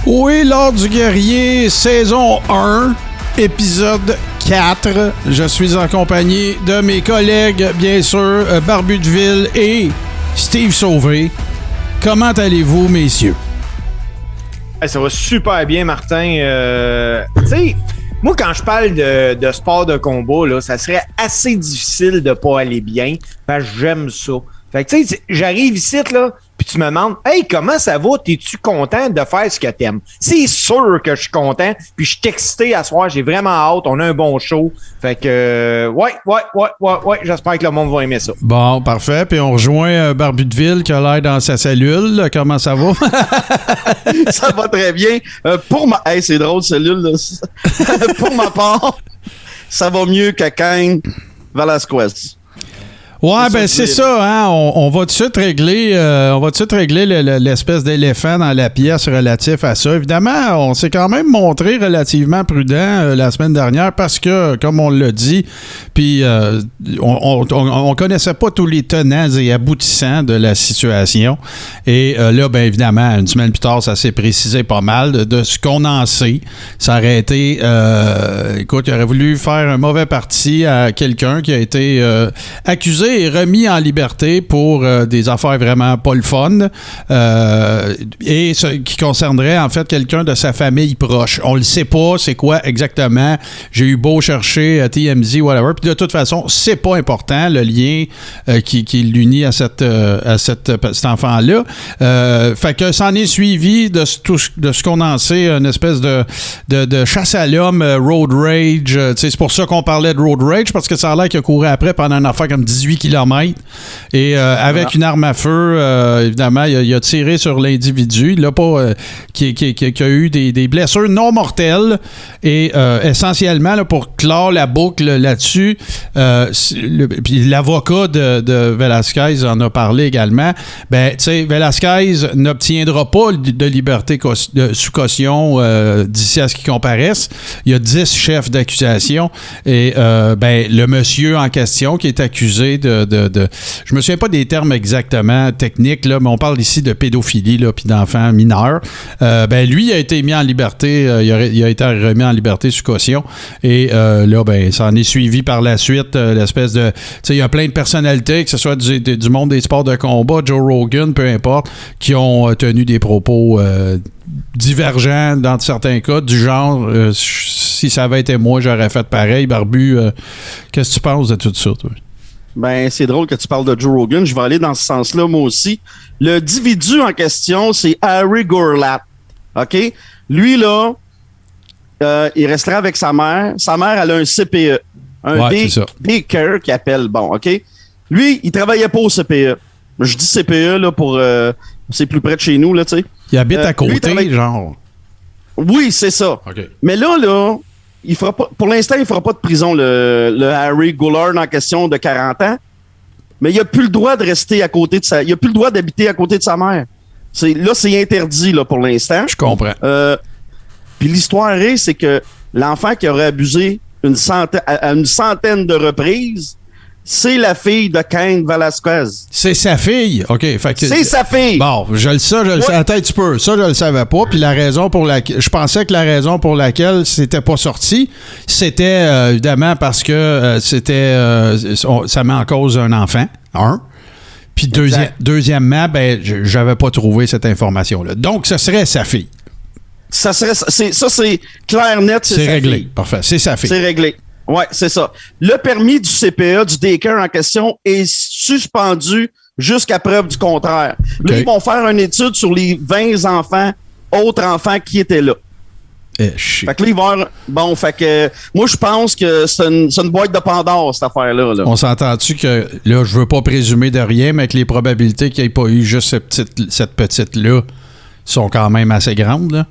Oui, L'Ordre du guerrier, saison 1, épisode 4. Je suis en compagnie de mes collègues, bien sûr, Barbu de Ville et Steve Sauvé. Comment allez-vous, messieurs? Ça va super bien, Martin. Tu sais, moi, quand je parle de sport de combat, là, ça serait assez difficile de pas aller bien, parce que j'aime ça. Fait que, tu sais, j'arrive ici, là, puis tu me demandes, « Hey, comment ça va? T'es-tu content de faire ce que t'aimes? » C'est sûr que je suis content, puis je suis excité à soir, j'ai vraiment hâte, on a un bon show. Fait que, ouais, j'espère que le monde va aimer ça. Bon, parfait. Puis on rejoint Barbu de Ville qui a l'air dans sa cellule. Comment ça va? Ça va très bien. Hey, c'est drôle, cellule, là. Pour ma part, ça va mieux que Cain Velasquez. Ouais, ben c'est ça, hein. On va tout de suite régler, l'espèce d'éléphant dans la pièce relatif à ça. Évidemment, on s'est quand même montré relativement prudent la semaine dernière parce que, comme on l'a dit, puis on connaissait pas tous les tenants et aboutissants de la situation. Et là, ben évidemment, une semaine plus tard, ça s'est précisé pas mal de ce qu'on en sait. Ça aurait été, écoute, il aurait voulu faire un mauvais parti à quelqu'un qui a été accusé et remis en liberté pour des affaires vraiment pas le fun et ce qui concernerait en fait quelqu'un de sa famille proche. On le sait pas c'est quoi exactement. J'ai eu beau chercher TMZ, whatever, puis de toute façon, c'est pas important le lien qui l'unit à cet enfant-là. Fait que s'en est suivi de ce qu'on en sait, une espèce de chasse à l'homme, road rage. C'est pour ça qu'on parlait de road rage, parce que ça a l'air qu'il a couru après pendant une affaire comme 18 km. Et avec une arme à feu, évidemment, il a tiré sur l'individu. Il n'a pas qui a eu des blessures non mortelles. Et essentiellement, là, pour clore la boucle là-dessus, puis l'avocat de Velasquez en a parlé également. Ben, tu sais, Velasquez n'obtiendra pas de liberté sous caution d'ici à ce qu'il comparaisse. Il y a 10 chefs d'accusation. Et ben, le monsieur en question qui est accusé je me souviens pas des termes exactement techniques, là, mais on parle ici de pédophilie là, puis d'enfants mineurs. Ben, lui, il a été mis en liberté, il a été remis en liberté sous caution. Et là, ben, ça en est suivi par la suite l'espèce de... Tu sais, il y a plein de personnalités, que ce soit du monde des sports de combat, Joe Rogan, peu importe, qui ont tenu des propos divergents dans certains cas, du genre, si ça avait été moi, j'aurais fait pareil. Barbu, qu'est-ce que tu penses de tout ça, toi? Ben, c'est drôle que tu parles de Joe Rogan. Je vais aller dans ce sens-là, moi aussi. Le individu en question, c'est Harry Gourlat. OK? Lui, là, il restera avec sa mère. Sa mère, elle a un CPE. Un daycare qui appelle. Bon, OK? Lui, il travaillait pas au CPE. Je dis CPE, là, pour... c'est plus près de chez nous, là, tu sais. Il habite à côté, genre. Oui, c'est ça. OK. Mais là, il fera pas, pour l'instant, il fera pas de prison, le Harry Goulard en question de 40 ans. Mais il n'a plus le droit de rester à côté de il n'a plus le droit d'habiter à côté de sa mère. C'est interdit, là, pour l'instant. Je comprends. Puis l'histoire c'est que l'enfant qui aurait abusé à une centaine de reprises, c'est la fille de Cain Velasquez. C'est sa fille? OK. Fait que, c'est sa fille! Bon, je le sais. Attends un petit peu. Ça, je le savais pas. Puis la raison pour laquelle... Je pensais que la raison pour laquelle c'était pas sorti, c'était évidemment parce que ça met en cause un enfant. Puis deuxièmement, ben, j'avais pas trouvé cette information-là. Donc, ce serait sa fille. C'est clair, net, c'est sa réglé. Fille. Parfait. C'est sa fille. C'est réglé. Oui, c'est ça. Le permis du CPE, du daycare en question, est suspendu jusqu'à preuve du contraire. Okay. Là, ils vont faire une étude sur les 20 autres enfants qui étaient là. Fait que là, il va y avoir... Bon, fait que moi, je pense que c'est une boîte de Pandore, cette affaire-là. Là. On s'entend-tu que, là, je veux pas présumer de rien, mais que les probabilités qu'il n'y ait pas eu juste cette petite-là sont quand même assez grandes, là?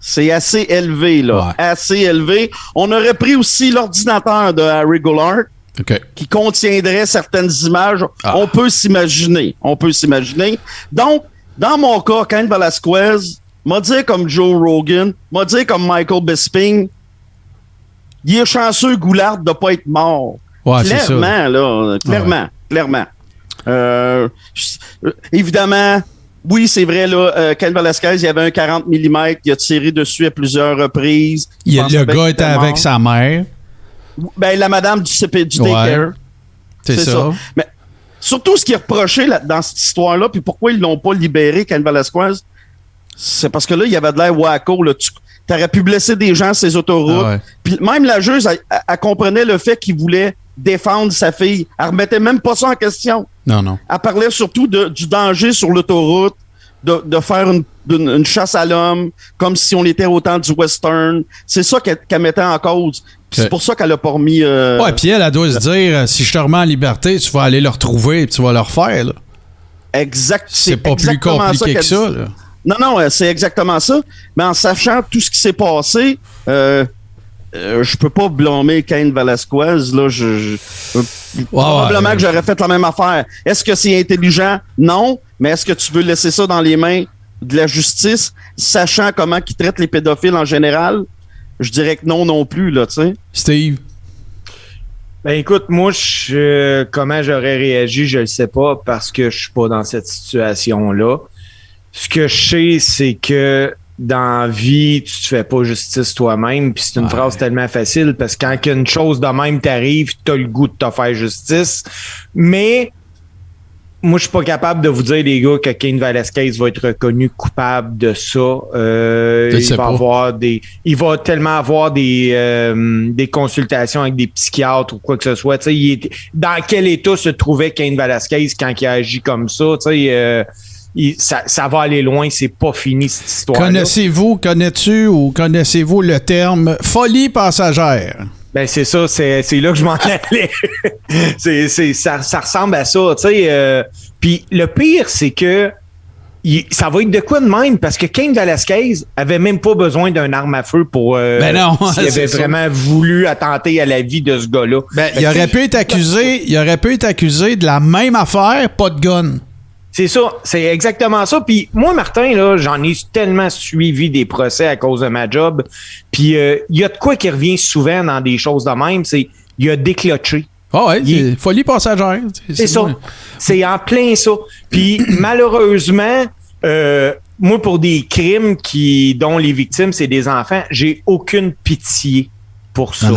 C'est assez élevé, là. Ouais. Assez élevé. On aurait pris aussi l'ordinateur de Harry Goulart, qui contiendrait certaines images. On peut s'imaginer. Donc, dans mon cas, Cain Velasquez, m'a dit comme Joe Rogan, m'a dit comme Michael Bisping, il est chanceux, Goulart, de ne pas être mort. Ouais, clairement, là. Clairement. Évidemment, Oui, c'est vrai, là, Cain Velasquez, il y avait un 40 mm, il a tiré dessus à plusieurs reprises. Le gars était avec sa mère. Ben, la madame du daycare. C'est ça. Mais surtout, ce qui est reproché dans cette histoire-là, puis pourquoi ils l'ont pas libéré, Cain Velasquez, c'est parce que là, il y avait de l'air wacko. Tu aurais pu blesser des gens sur ces autoroutes. Ah ouais. Puis même la juge, elle comprenait le fait qu'il voulait défendre sa fille. Elle remettait même pas ça en question. Non. Elle parlait surtout du danger sur l'autoroute, de faire une chasse à l'homme, comme si on était au temps du western. C'est ça qu'elle mettait en cause. C'est pour ça qu'elle a pas remis... Ouais, puis elle doit se dire, si je te remets en liberté, tu vas aller le retrouver et tu vas le refaire. Là. Exact. C'est pas plus compliqué que ça. Là. Non, c'est exactement ça. Mais en sachant tout ce qui s'est passé, je peux pas blâmer Cain Velasquez. Là, probablement que j'aurais fait la même affaire. Est-ce que c'est intelligent? Non. Mais est-ce que tu veux laisser ça dans les mains de la justice, sachant comment ils traitent les pédophiles en général? Je dirais que non plus, là, tu sais. Steve? Ben écoute, moi, comment j'aurais réagi, je le sais pas, parce que je suis pas dans cette situation-là. Ce que je sais, c'est que dans la vie, tu te fais pas justice toi-même, puis c'est une phrase tellement facile, parce que quand une chose de même t'arrive, t'as le goût de te faire justice. Mais moi, je suis pas capable de vous dire, les gars, que Cain Velasquez va être reconnu coupable de ça. Il va tellement avoir des consultations avec des psychiatres ou quoi que ce soit. Tu sais, dans quel état se trouvait Cain Velasquez quand il a agi comme ça? Tu sais, ça va aller loin, c'est pas fini cette histoire-là. Connaissez-vous le terme folie passagère? Ben c'est ça, c'est là que je m'en allais. Ça ressemble à ça, tu sais. Puis le pire, c'est que ça va être de quoi de même, parce que Cain Velasquez avait même pas besoin d'une arme à feu pour s'il avait vraiment voulu attenter à la vie de ce gars-là. Ben, il aurait pu être accusé de la même affaire, pas de gun. C'est ça, c'est exactement ça. Puis moi, Martin, là, j'en ai tellement suivi des procès à cause de ma job. Puis il y a de quoi qui revient souvent dans des choses de même, c'est il a décloché. Ah ouais, c'est folie passagère. C'est ça. C'est en plein ça. Puis malheureusement, moi, pour des crimes dont les victimes, c'est des enfants, j'ai aucune pitié pour ça.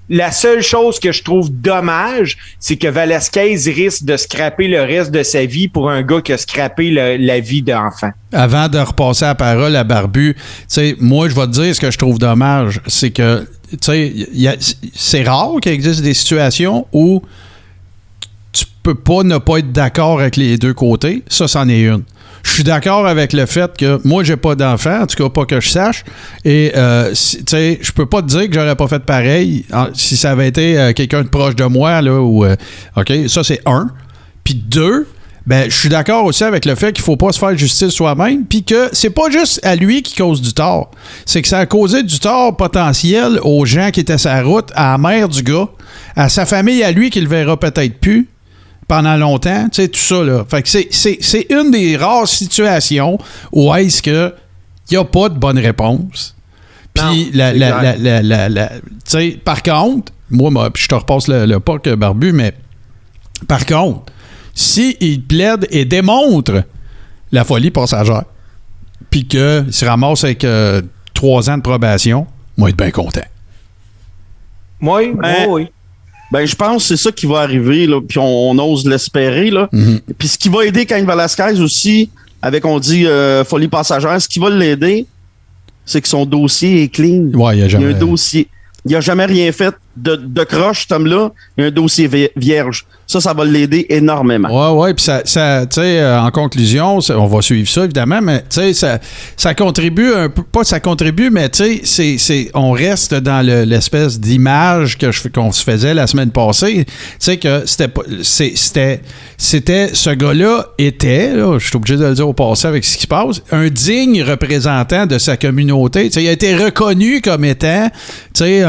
La seule chose que je trouve dommage, c'est que Velasquez risque de scraper le reste de sa vie pour un gars qui a scrappé la vie d'enfant. Avant de repasser la parole à Barbu, moi, je vais te dire ce que je trouve dommage, c'est que c'est rare qu'il existe des situations où tu peux pas ne pas être d'accord avec les deux côtés. Ça, c'en est une. Je suis d'accord avec le fait que moi, j'ai pas d'enfant, en tout cas pas que je sache. Et, je peux pas te dire que j'aurais pas fait pareil si ça avait été quelqu'un de proche de moi, là, ou... OK, ça, c'est un. Puis deux, ben, je suis d'accord aussi avec le fait qu'il faut pas se faire justice soi-même, puis que c'est pas juste à lui qui cause du tort. C'est que ça a causé du tort potentiel aux gens qui étaient sur la route, à la mère du gars, à sa famille, à lui, qui le verra peut-être plus pendant longtemps, tu sais, tout ça, là. Fait que c'est une des rares situations où est-ce que il n'y a pas de bonne réponse. Puis, tu sais, par contre, moi, je te repasse le pas que Barbu, mais par contre, s'il plaide et démontre la folie passagère, puis qu'il se ramasse avec 3 ans de probation, moi, être bien content. Oui. Ben, je pense que c'est ça qui va arriver, là, puis on ose l'espérer, là. Mm-hmm. Puis ce qui va aider Cain Velasquez aussi, avec, on dit, folie passagère, ce qui va l'aider, c'est que son dossier est clean. Ouais, il y a un dossier. Il n'a jamais rien fait de croche, cet homme-là. Il y a un dossier vierge. Ça va l'aider énormément. Ouais. Puis ça tu sais, en conclusion, on va suivre ça, évidemment, mais tu sais, ça contribue un peu, pas ça contribue, mais tu sais, on reste dans l'espèce d'image qu'on se faisait la semaine passée. Tu sais, que c'était ce gars-là là, je suis obligé de le dire au passé avec ce qui se passe, un digne représentant de sa communauté. Tu sais, il a été reconnu comme étant, tu sais,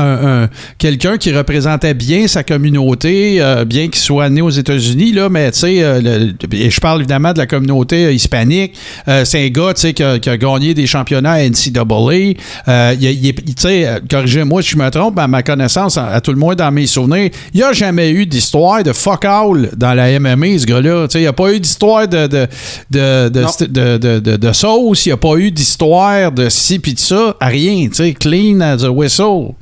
quelqu'un qui représentait bien sa communauté, bien qu'il soit donné aux États-Unis, là, mais tu sais, et je parle évidemment de la communauté hispanique. C'est un gars, tu sais, qui a gagné des championnats à NCAA. Tu sais, corrigez-moi si je me trompe, à ma connaissance, à tout le moins dans mes souvenirs, il n'y a jamais eu d'histoire de fuck all dans la MMA, ce gars-là. Tu sais, il n'y a pas eu d'histoire de sauce, il n'y a pas eu d'histoire de ci pis de ça, à rien, tu sais, clean as a whistle.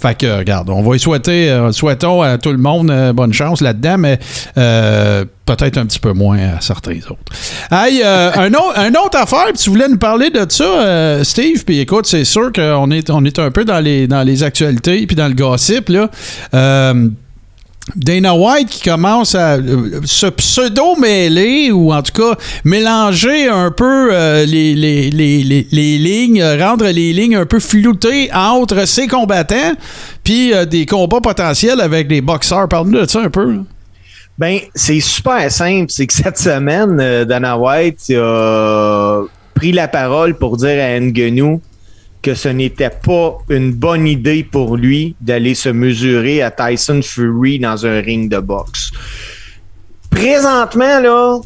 Fait que, regarde, on va y souhaitons à tout le monde bonne chance là-dedans, mais peut-être un petit peu moins à certains autres. Hey, un autre affaire, puis tu voulais nous parler de ça, Steve, puis écoute, c'est sûr qu'on est un peu dans les actualités, puis dans le gossip, là. Dana White qui commence à se pseudo-mêler ou en tout cas mélanger un peu les lignes, rendre les lignes un peu floutées entre ses combattants puis des combats potentiels avec des boxeurs. Parle-nous de ça un peu. Là. Ben, c'est super simple. C'est que cette semaine, Dana White a pris la parole pour dire à Ngannou que ce n'était pas une bonne idée pour lui d'aller se mesurer à Tyson Fury dans un ring de boxe. Présentement, là,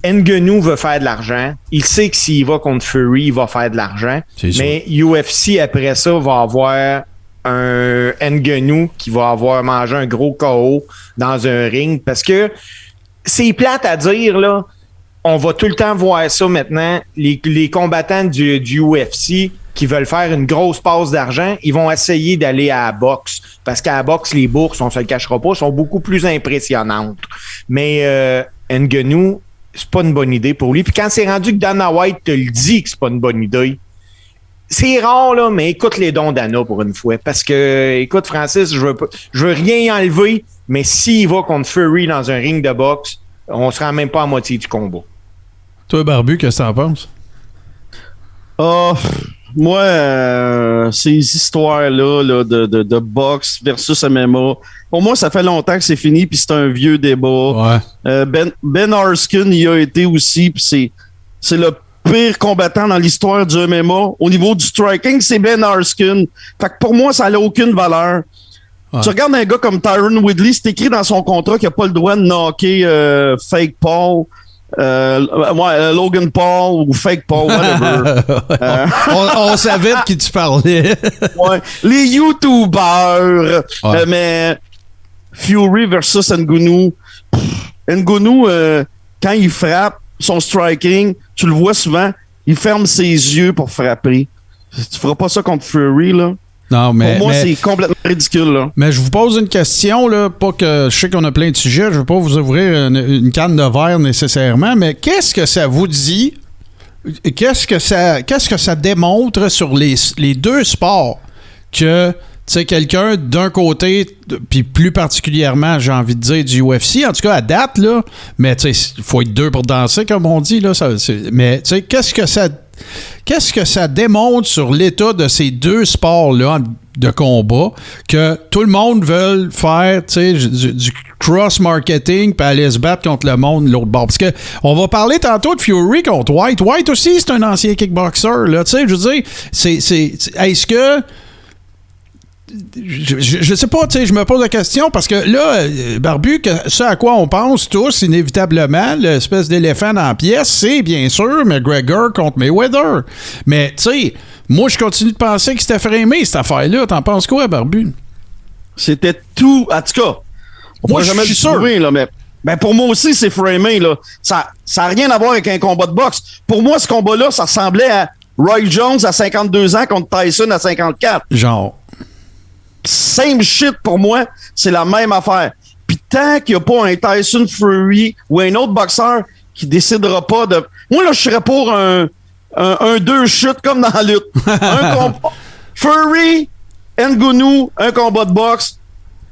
Ngannou veut faire de l'argent. Il sait que s'il va contre Fury, il va faire de l'argent. Mais UFC, après ça, va avoir un Ngannou qui va avoir mangé un gros KO dans un ring. Parce que c'est plate à dire, là. On va tout le temps voir ça maintenant. Les combattants du UFC qui veulent faire une grosse passe d'argent, ils vont essayer d'aller à la boxe. Parce qu'à la boxe, les bourses, on se le cachera pas, sont beaucoup plus impressionnantes. Mais Ngannou, c'est pas une bonne idée pour lui. Puis quand c'est rendu que Dana White te le dit que c'est pas une bonne idée, c'est rare, là, mais écoute les dons d'Anna pour une fois. Parce que, écoute, Francis, je veux rien enlever, mais s'il va contre Fury dans un ring de boxe, on se rend même pas à moitié du combat. Toi, Barbu, qu'est-ce que t'en penses? Moi, ces histoires-là là, de boxe versus MMA, pour moi, ça fait longtemps que c'est fini, puis c'est un vieux débat. Ouais. Ben Arskin y a été aussi, puis c'est le pire combattant dans l'histoire du MMA. Au niveau du striking, c'est Ben Arskin. Fait que pour moi, ça n'a aucune valeur. Ouais. Tu regardes un gars comme Tyron Woodley, c'est écrit dans son contrat qu'il n'a pas le droit de knocker Fake Paul. Logan Paul ou Fake Paul, whatever. On savait de qui tu parlais. Ouais. Les YouTubers. Ouais. Mais Fury versus Ngannou. Ngannou, quand il frappe, son striking, tu le vois souvent, il ferme ses yeux pour frapper. Tu feras pas ça contre Fury, là. Non, mais, pour moi, c'est complètement ridicule. Là. Mais je vous pose une question, là, pas que je sais qu'on a plein de sujets, je veux pas vous ouvrir une canne de verre nécessairement, mais qu'est-ce que ça vous dit? Qu'est-ce que ça démontre sur les deux sports que tu sais, quelqu'un d'un côté, puis plus particulièrement, j'ai envie de dire, du UFC, en tout cas à date, là, mais tu sais, il faut être deux pour danser, comme on dit, là, mais tu sais, qu'est-ce que ça démontre sur l'état de ces deux sports-là de combat que tout le monde veut faire, tu sais, du cross-marketing puis aller se battre contre le monde de l'autre bord. Parce que on va parler tantôt de Fury contre White. White aussi, c'est un ancien kickboxer, là, tu sais, je veux dire, est-ce que je sais pas, tu sais, je me pose la question parce que là, Barbu, ce à quoi on pense tous inévitablement, l'espèce d'éléphant dans la pièce, c'est bien sûr McGregor contre Mayweather. Mais tu sais, moi je continue de penser que c'était framé cette affaire-là. T'en penses quoi, Barbu? C'était tout, en tout cas. Moi je suis sûr. Là, mais ben pour moi aussi c'est framé là. Ça a rien à voir avec un combat de boxe. Pour moi ce combat-là, ça ressemblait à Roy Jones à 52 ans contre Tyson à 54. Genre. Same shit pour moi, c'est la même affaire. Puis tant qu'il n'y a pas un Tyson Fury ou un autre boxeur qui décidera pas de... Moi, là, je serais pour un deux chutes comme dans la lutte. Fury, Ngannou, un combat de boxe.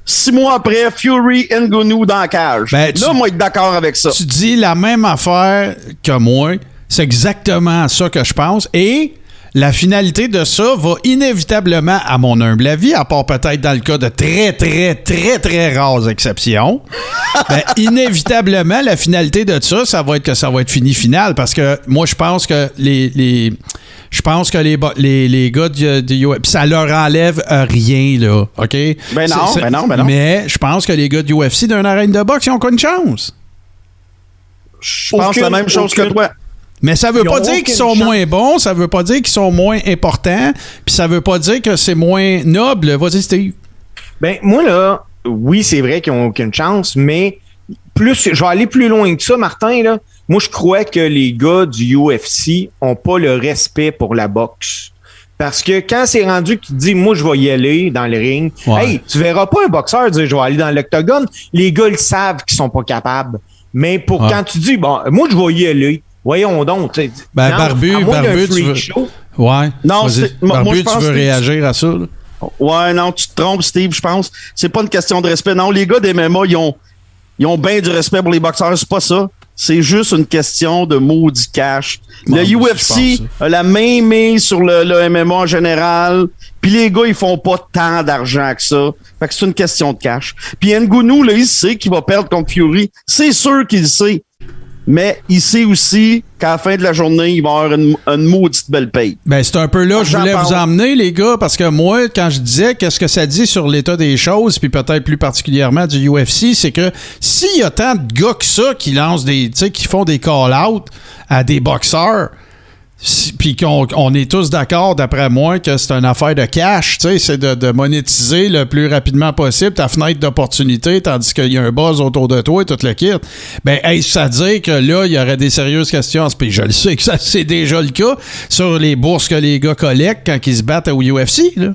6 mois après, Fury, Ngannou dans la cage. Ben, là, moi, être d'accord avec ça. Tu dis la même affaire que moi. C'est exactement ça que je pense. Et... la finalité de ça va inévitablement, à mon humble avis, à part peut-être dans le cas de très, très, très, très rares exceptions, ben, inévitablement, la finalité de ça va être que ça va être fini final. Parce que moi, je pense que Je pense que les gars du UFC, ça leur enlève rien, là, OK? Ben non. Mais je pense que les gars du UFC d'une arène de boxe, ils ont quoi une chance? Je pense la même chose que toi. Mais ça veut pas dire qu'ils sont moins bons, ça veut pas dire qu'ils sont moins importants, puis ça veut pas dire que c'est moins noble. Vas-y, Steve. Ben, moi, là, oui, c'est vrai qu'ils ont aucune chance, mais je vais aller plus loin que ça, Martin, là. Moi, je crois que les gars du UFC ont pas le respect pour la boxe. Parce que quand c'est rendu que tu te dis, moi, je vais y aller dans le ring, hey, tu verras pas un boxeur dire, je vais aller dans l'octogone. Les gars, ils savent qu'ils sont pas capables. Mais quand tu dis, bon, moi, je vais y aller, voyons donc. Ben, Barbu, tu veux... Ouais. Non, Barbu, tu veux réagir à ça, là? Ouais, non, tu te trompes, Steve, je pense. C'est pas une question de respect. Non, les gars des MMA, ils ont bien du respect pour les boxeurs, c'est pas ça. C'est juste une question de maudit cash. Le UFC a la main mise sur le MMA en général, puis les gars, ils font pas tant d'argent que ça. Fait que c'est une question de cash. Puis Ngannou, là, il sait qu'il va perdre contre Fury. C'est sûr qu'il le sait. Mais il sait aussi qu'à la fin de la journée, il va avoir une maudite belle paye. Ben, c'est un peu là que je voulais vous emmener, les gars, parce que moi, quand je disais qu'est-ce que ça dit sur l'état des choses, puis peut-être plus particulièrement du UFC, c'est que s'il y a tant de gars que ça qui lancent qui font des call-outs à des boxeurs, puis qu'on est tous d'accord, d'après moi, que c'est une affaire de cash, c'est de monétiser le plus rapidement possible ta fenêtre d'opportunité, tandis qu'il y a un buzz autour de toi et tout le kit. Ben, est-ce à dire que là, il y aurait des sérieuses questions? Puis je le sais que ça, c'est déjà le cas sur les bourses que les gars collectent quand ils se battent au UFC, là.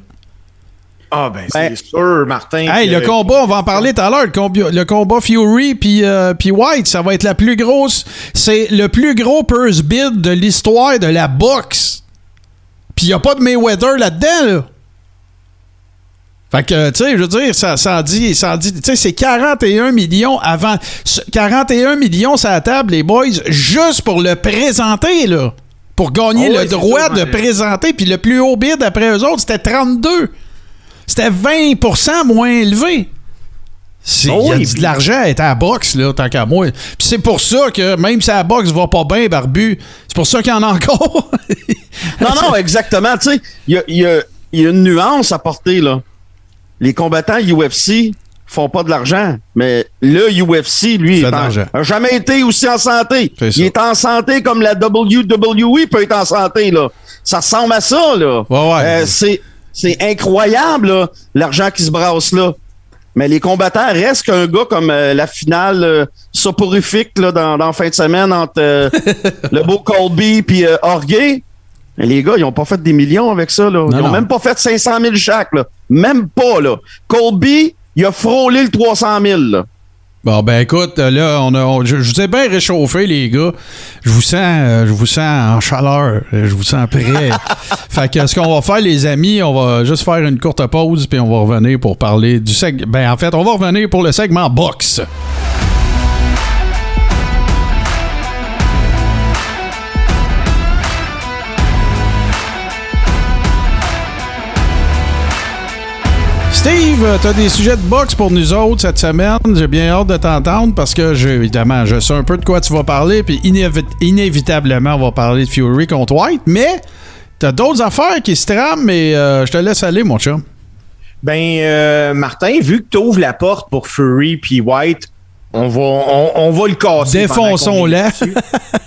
Ah, ben, c'est sûr, Martin. Hey, le combat, on va en parler tout à l'heure. Le combat Fury puis White, ça va être la plus grosse. C'est le plus gros purse bid de l'histoire de la boxe. Puis il n'y a pas de Mayweather là-dedans, là. Fait que, tu sais, je veux dire, ça en dit, tu sais, c'est 41 millions avant. 41 millions sur la table, les boys, juste pour le présenter, là. Pour gagner le droit de présenter. Puis le plus haut bid après eux autres, c'était 32. C'était 20% moins élevé. Il y a de l'argent à être à la boxe, là, tant qu'à moi. Puis c'est pour ça que même si la boxe va pas bien, Barbu, c'est pour ça qu'il y en a encore. non, exactement. Tu sais, il y a une nuance à porter, là. Les combattants UFC font pas de l'argent, mais le UFC, lui, a jamais été aussi en santé. Il est en santé comme la WWE peut être en santé, là. Ça ressemble à ça, là. Ouais. C'est incroyable, là, l'argent qui se brasse là. Mais les combattants restent qu'un gars comme la finale soporifique là, dans fin de semaine entre le beau Colby et Jorge. Mais les gars, ils n'ont pas fait des millions avec ça. Là. Ils n'ont même pas fait 500 000 chaque. Là. Même pas. Là. Colby, il a frôlé le 300 000. Là. Bon, ben écoute, là, je vous ai bien réchauffé, les gars. Je vous sens en chaleur. Je vous sens prêt. Fait que ce qu'on va faire, les amis, on va juste faire une courte pause, puis on va revenir pour parler du segment. Ben, en fait, on va revenir pour le segment boxe. Steve, t'as des sujets de boxe pour nous autres cette semaine. J'ai bien hâte de t'entendre parce que, évidemment, je sais un peu de quoi tu vas parler, puis inévitablement, on va parler de Fury contre White, mais t'as d'autres affaires qui se trament, mais je te laisse aller, mon chum. Ben, Martin, vu que t'ouvres la porte pour Fury puis White, on va le casser. Défonçons-la.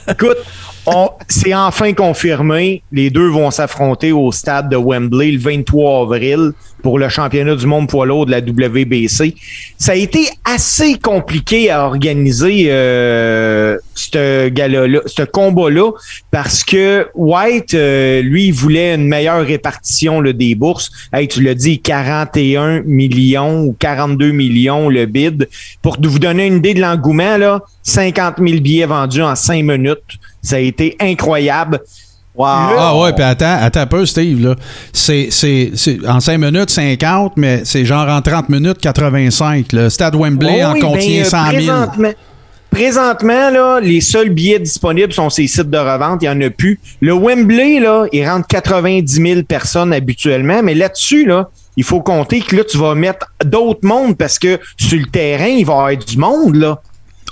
Écoute, c'est enfin confirmé. Les deux vont s'affronter au stade de Wembley le 23 avril pour le championnat du monde poids lourd de la WBC. Ça a été assez compliqué à organiser ce combat-là parce que White, lui, il voulait une meilleure répartition là, des bourses. Hey, tu l'as dit, 41 millions ou 42 millions le bid. Pour vous donner une idée de l'engouement, là, 50 000 billets vendus en 5 minutes. Ça a été incroyable. Wow. Ah ouais, puis attends un peu, Steve. Là. C'est en 5 minutes, 50, mais c'est genre en 30 minutes, 85. Le stade Wembley en contient 100 000. Présentement, là, les seuls billets disponibles sont ces sites de revente. Il n'y en a plus. Le Wembley, là, il rentre 90 000 personnes habituellement, mais là-dessus, là, il faut compter que là, tu vas mettre d'autres mondes parce que sur le terrain, il va y avoir du monde, là.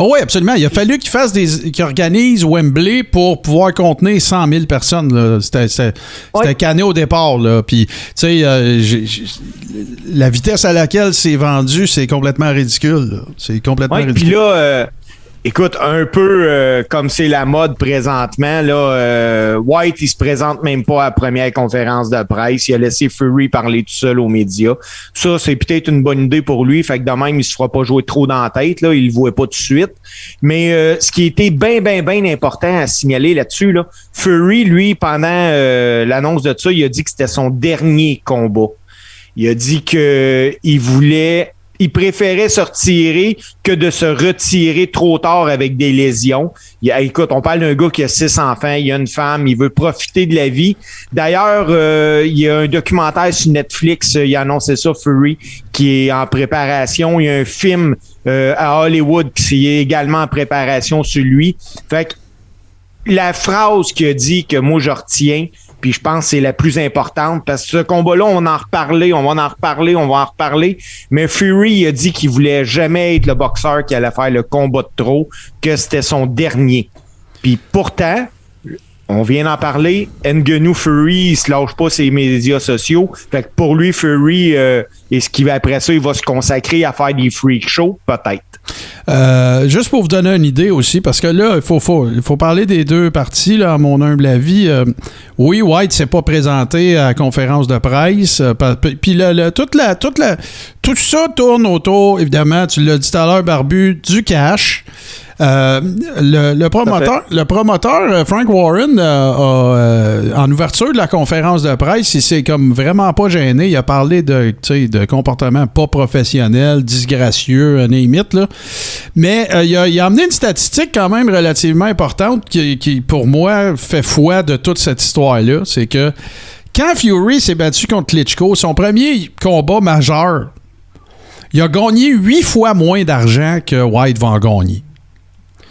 Oh oui, absolument. Il a fallu qu'il organise Wembley pour pouvoir contenir 100 000 personnes. Là. C'était cané au départ. Là. Puis, tu sais, la vitesse à laquelle c'est vendu, c'est complètement ridicule. Là. C'est complètement ridicule. Puis là, écoute, un peu comme c'est la mode présentement, là, White, il se présente même pas à la première conférence de presse. Il a laissé Fury parler tout seul aux médias. Ça, c'est peut-être une bonne idée pour lui. Fait que de même, il se fera pas jouer trop dans la tête. Là. Il le voit pas tout de suite. Mais ce qui était bien important à signaler là-dessus, là, Fury, lui, pendant l'annonce de ça, il a dit que c'était son dernier combat. Il a dit que il préférait se retirer que de se retirer trop tard avec des lésions. Écoute, on parle d'un gars qui a 6 enfants, il a une femme, il veut profiter de la vie. D'ailleurs, il y a un documentaire sur Netflix, il a annoncé ça, Fury, qui est en préparation. Il y a un film à Hollywood qui est également en préparation sur lui. Fait que la phrase qu'il a dit que moi je retiens, puis je pense que c'est la plus importante parce que ce combat-là, on va en reparler. Mais Fury a dit qu'il voulait jamais être le boxeur qui allait faire le combat de trop, que c'était son dernier. Puis pourtant, on vient d'en parler, Ngannou Fury, il se lâche pas ses médias sociaux. Fait que pour lui, Fury, et ce qu'il va après ça, il va se consacrer à faire des freak shows, peut-être. Juste pour vous donner une idée aussi, parce que là, il faut parler des deux parties, là, à mon humble avis. Oui, White s'est pas présenté à la conférence de presse. Puis tout ça tourne autour, évidemment, tu l'as dit tout à l'heure, Barbu, du cash. Le promoteur Frank Warren en ouverture de la conférence de presse, il s'est comme vraiment pas gêné. Il a parlé de comportement pas professionnel, disgracieux, name it, là. Mais il a amené une statistique quand même relativement importante qui pour moi fait foi de toute cette histoire-là. C'est que quand Fury s'est battu contre Klitschko, son premier combat majeur, il a gagné 8 fois moins d'argent que White va en gagner.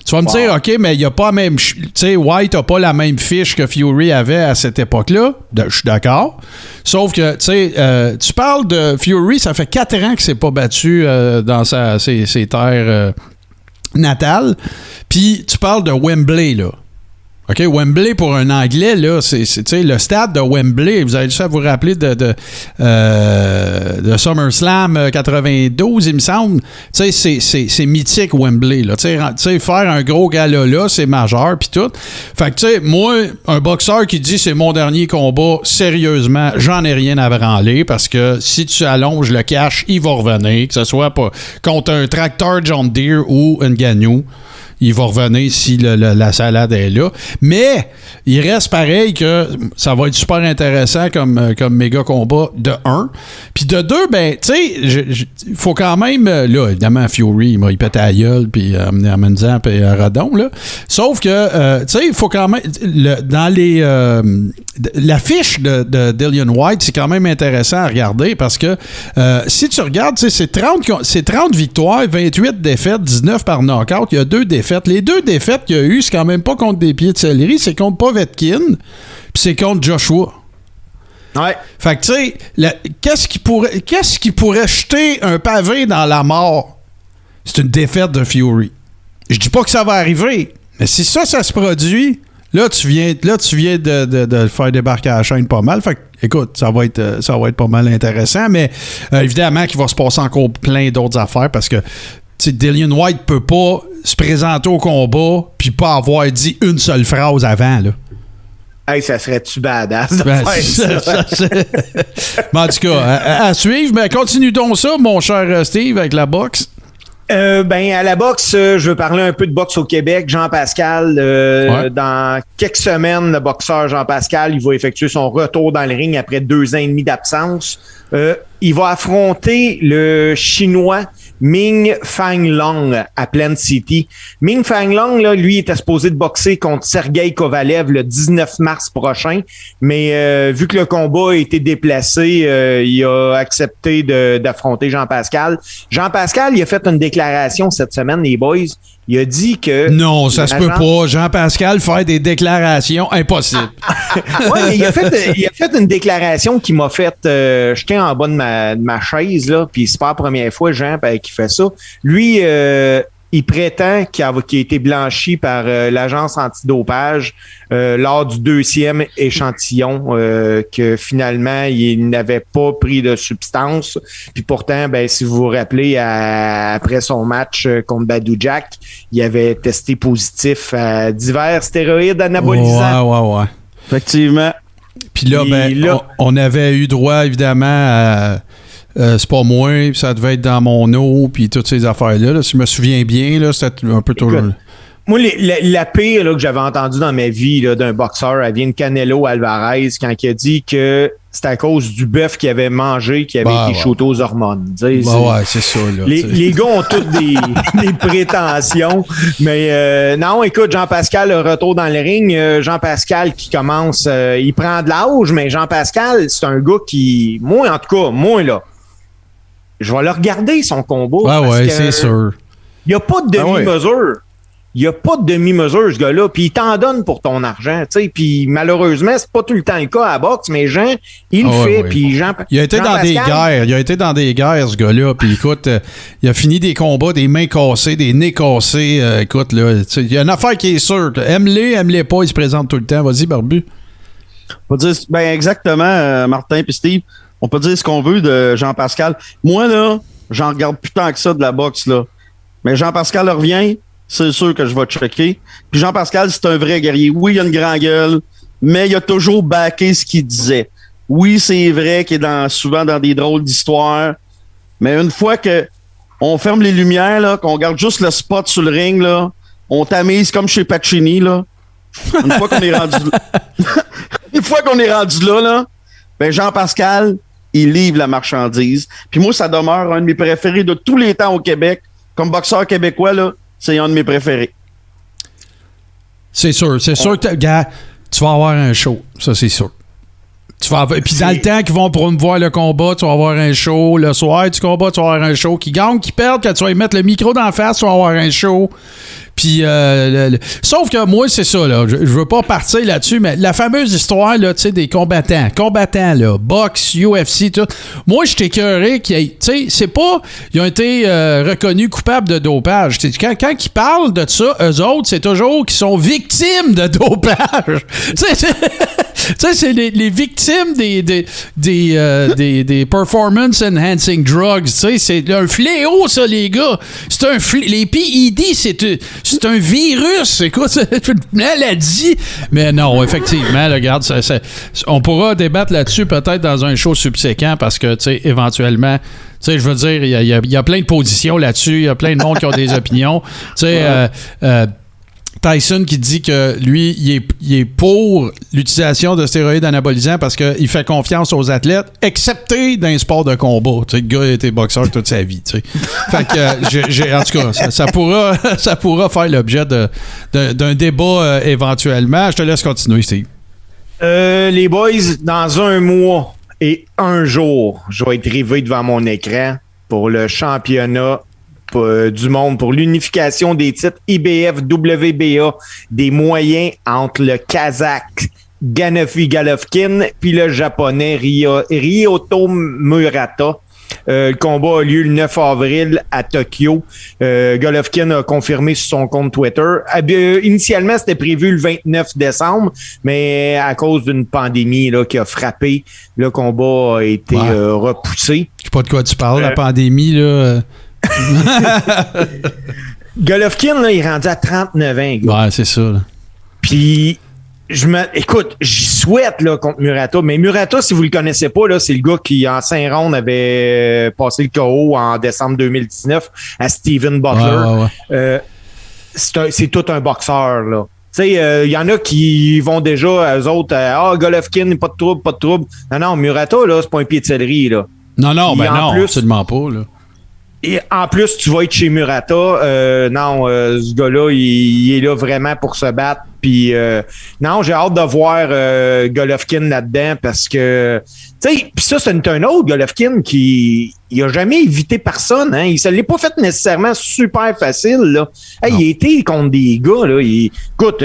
Tu vas me dire, OK, mais il n'y a pas même. Tu sais, White n'a pas la même fiche que Fury avait à cette époque-là. Je suis d'accord. Sauf que, tu sais, tu parles de Fury, ça fait 4 ans qu'il ne s'est pas battu dans ses terres natales. Puis tu parles de Wembley, là. OK, Wembley, pour un Anglais, là, c'est le stade de Wembley. Vous avez juste à vous rappeler de SummerSlam 92, il me semble. Tu sais, c'est mythique, Wembley, là. Tu sais, faire un gros gala là, c'est majeur, puis tout. Fait que, tu sais, moi, un boxeur qui dit c'est mon dernier combat, sérieusement, j'en ai rien à branler, parce que si tu allonges le cash, il va revenir, que ce soit pas contre un tracteur John Deere ou une Ngannou. Il va revenir si la salade est là. Mais il reste pareil que ça va être super intéressant comme méga combat de 1. Puis de 2, ben, tu sais, il faut quand même... Là, évidemment, Fury, il pète à la gueule, puis en me disant, puis Rodon, là. Sauf que, tu sais, il faut quand même... dans les... l'affiche de Dillian White, c'est quand même intéressant à regarder parce que si tu regardes, tu sais, c'est 30 victoires, 28 défaites, 19 par knockout. Il y a 2 défaites. Les 2 défaites qu'il y a eu, c'est quand même pas contre des pieds de céleri, c'est contre Povetkin, puis c'est contre Joshua. Ouais. Fait que, tu sais, qu'est-ce qui pourrait jeter un pavé dans la mort? C'est une défaite de Fury. Je dis pas que ça va arriver, mais si ça se produit, là, tu viens de faire débarquer à la chaîne pas mal. Fait que, écoute, ça va être pas mal intéressant, mais évidemment qu'il va se passer encore plein d'autres affaires parce que Dillian White peut pas se présenter au combat puis pas avoir dit une seule phrase avant, là. Hey, ça serait-tu badass de faire ça? Mais en tout cas, à suivre. Mais continue donc ça, mon cher Steve, avec la boxe. Ben, à la boxe, je veux parler un peu de boxe au Québec. Jean-Pascal, dans quelques semaines, le boxeur Jean-Pascal, il va effectuer son retour dans le ring après 2 ans et demi d'absence. Il va affronter le Chinois Ming Fang Long à Plant City. Ming Fang Long, là, lui, était supposé de boxer contre Sergei Kovalev le 19 mars prochain, mais vu que le combat a été déplacé, il a accepté d'affronter Jean-Pascal. Jean-Pascal, il a fait une déclaration cette semaine, les boys. Il a dit que... Non, ça se peut pas. Jean-Pascal faire des déclarations, impossible. Oui, mais il a fait une déclaration qui m'a fait jeter en bas de ma chaise, là, puis c'est pas la première fois, Jean, qui fait ça. Lui, il prétend qu'il a été blanchi par l'agence antidopage lors du 2e échantillon, que finalement, il n'avait pas pris de substance. Puis pourtant, ben, si vous vous rappelez, après son match contre Badou Jack, il avait testé positif à divers stéroïdes anabolisants. Ouais. Effectivement. Puis là, on avait eu droit, évidemment, à... c'est pas moi, puis ça devait être dans mon eau, puis toutes ces affaires-là. Là. Si je me souviens bien, là, c'était un peu toujours... Moi, la pire là, que j'avais entendue dans ma vie là, d'un boxeur, elle vient de Canelo Alvarez, quand il a dit que c'était à cause du bœuf qu'il avait mangé qui avait été shooté aux hormones. Ouais, c'est ça. Là, les gars ont toutes des prétentions. Mais non, écoute, Jean-Pascal, le retour dans le ring. Jean-Pascal qui commence, il prend de l'âge, mais Jean-Pascal, c'est un gars qui... Moi, en tout cas, là, je vais le regarder, son combat. Ouais, c'est sûr. Il n'y a pas de demi-mesure. Il n'y a pas de demi-mesure, ce gars-là. Puis il t'en donne pour ton argent. Puis malheureusement, c'est pas tout le temps le cas à la boxe, mais Jean, il le fait. Puis il a été dans des guerres. Il a été dans des guerres, ce gars-là. Puis écoute, il a fini des combats, des mains cassées, des nez cassés. Écoute, là, il y a une affaire qui est sûre. Aime-les pas, il se présente tout le temps. Vas-y, Barbu. On peut dire, ben exactement, Martin puis Steve. On peut dire ce qu'on veut de Jean-Pascal. Moi, là, j'en regarde plus tant que ça de la boxe, là. Mais Jean-Pascal revient, c'est sûr que je vais checker. Puis Jean-Pascal, c'est un vrai guerrier. Oui, il a une grande gueule, mais il a toujours backé ce qu'il disait. Oui, c'est vrai qu'il est souvent dans des drôles d'histoires, mais une fois que on ferme les lumières, là, qu'on garde juste le spot sur le ring, là, on tamise comme chez Pacini, là. Une fois qu'on est rendu là, ben Jean-Pascal, il livre la marchandise. Puis moi, ça demeure un de mes préférés de tous les temps au Québec. Comme boxeur québécois, là, c'est un de mes préférés. C'est sûr que, gars, tu vas avoir un show. Ça, c'est sûr. Puis dans le temps qu'ils vont promouvoir le combat, tu vas avoir un show. Le soir du combat, tu vas avoir un show. Qui gagne, qui perd, quand tu vas y mettre le micro d'en face, tu vas avoir un show. Puis, sauf que moi, c'est ça, là. Je veux pas partir là-dessus, mais la fameuse histoire, là, tu sais, des combattants, là, boxe, UFC, tout. Moi, je t'écœurais tu sais, c'est pas, ils ont été reconnus coupables de dopage. Quand ils parlent de ça, eux autres, c'est toujours qu'ils sont victimes de dopage. Tu sais, c'est les victimes des performance enhancing drugs. Tu sais, c'est un fléau, ça, les gars. Les PED, c'est un virus. Écoute, c'est une maladie. Mais non, effectivement, regarde, on pourra débattre là-dessus peut-être dans un show subséquent parce que, tu sais, éventuellement, tu sais, je veux dire, il y a plein de positions là-dessus. Il y a plein de monde qui ont des opinions. Tu sais, Tyson qui dit que lui, il est pour l'utilisation de stéroïdes anabolisants parce qu'il fait confiance aux athlètes, excepté dans les sports de combat. Tu sais, le gars a été boxeur toute sa vie. Tu sais. Fait que, en tout cas, ça pourra faire l'objet d'un débat éventuellement. Je te laisse continuer, Steve. Les boys, dans un mois et un jour, je vais être rivé devant mon écran pour le championnat du monde, pour l'unification des titres IBF, WBA, des moyens entre le Kazakh Ganafi Golovkin puis le Japonais Ryoto Murata. Le combat a lieu le 9 avril à Tokyo. Golovkin a confirmé sur son compte Twitter. Initialement, c'était prévu le 29 décembre, mais à cause d'une pandémie là, qui a frappé, le combat a été repoussé. Je sais pas de quoi tu parles, la pandémie, là. Golovkin, là, il est rendu à 39 ans. Gars. Ouais, c'est ça. Là. Puis, écoute, j'y souhaite là, contre Murata, mais Murata, si vous le connaissez pas, là, c'est le gars qui, en 5 rounds, avait passé le KO en décembre 2019 à Steven Butler. Ouais. C'est tout un boxeur, là. Tu sais, il y en a qui vont déjà, eux autres, Golovkin, pas de trouble. Non, Murata, là, c'est pas un pied de céleri, là. Non, absolument pas, là. Et en plus, tu vas être chez Murata. Ce gars-là, il est là vraiment pour se battre. Puis, non, j'ai hâte de voir Golovkin là-dedans parce que, tu sais, puis ça, c'est un autre Golovkin qui il a jamais évité personne. Hein? Il se l'est pas fait nécessairement super facile. Là. Hey, il a été contre des gars. Là. Écoute,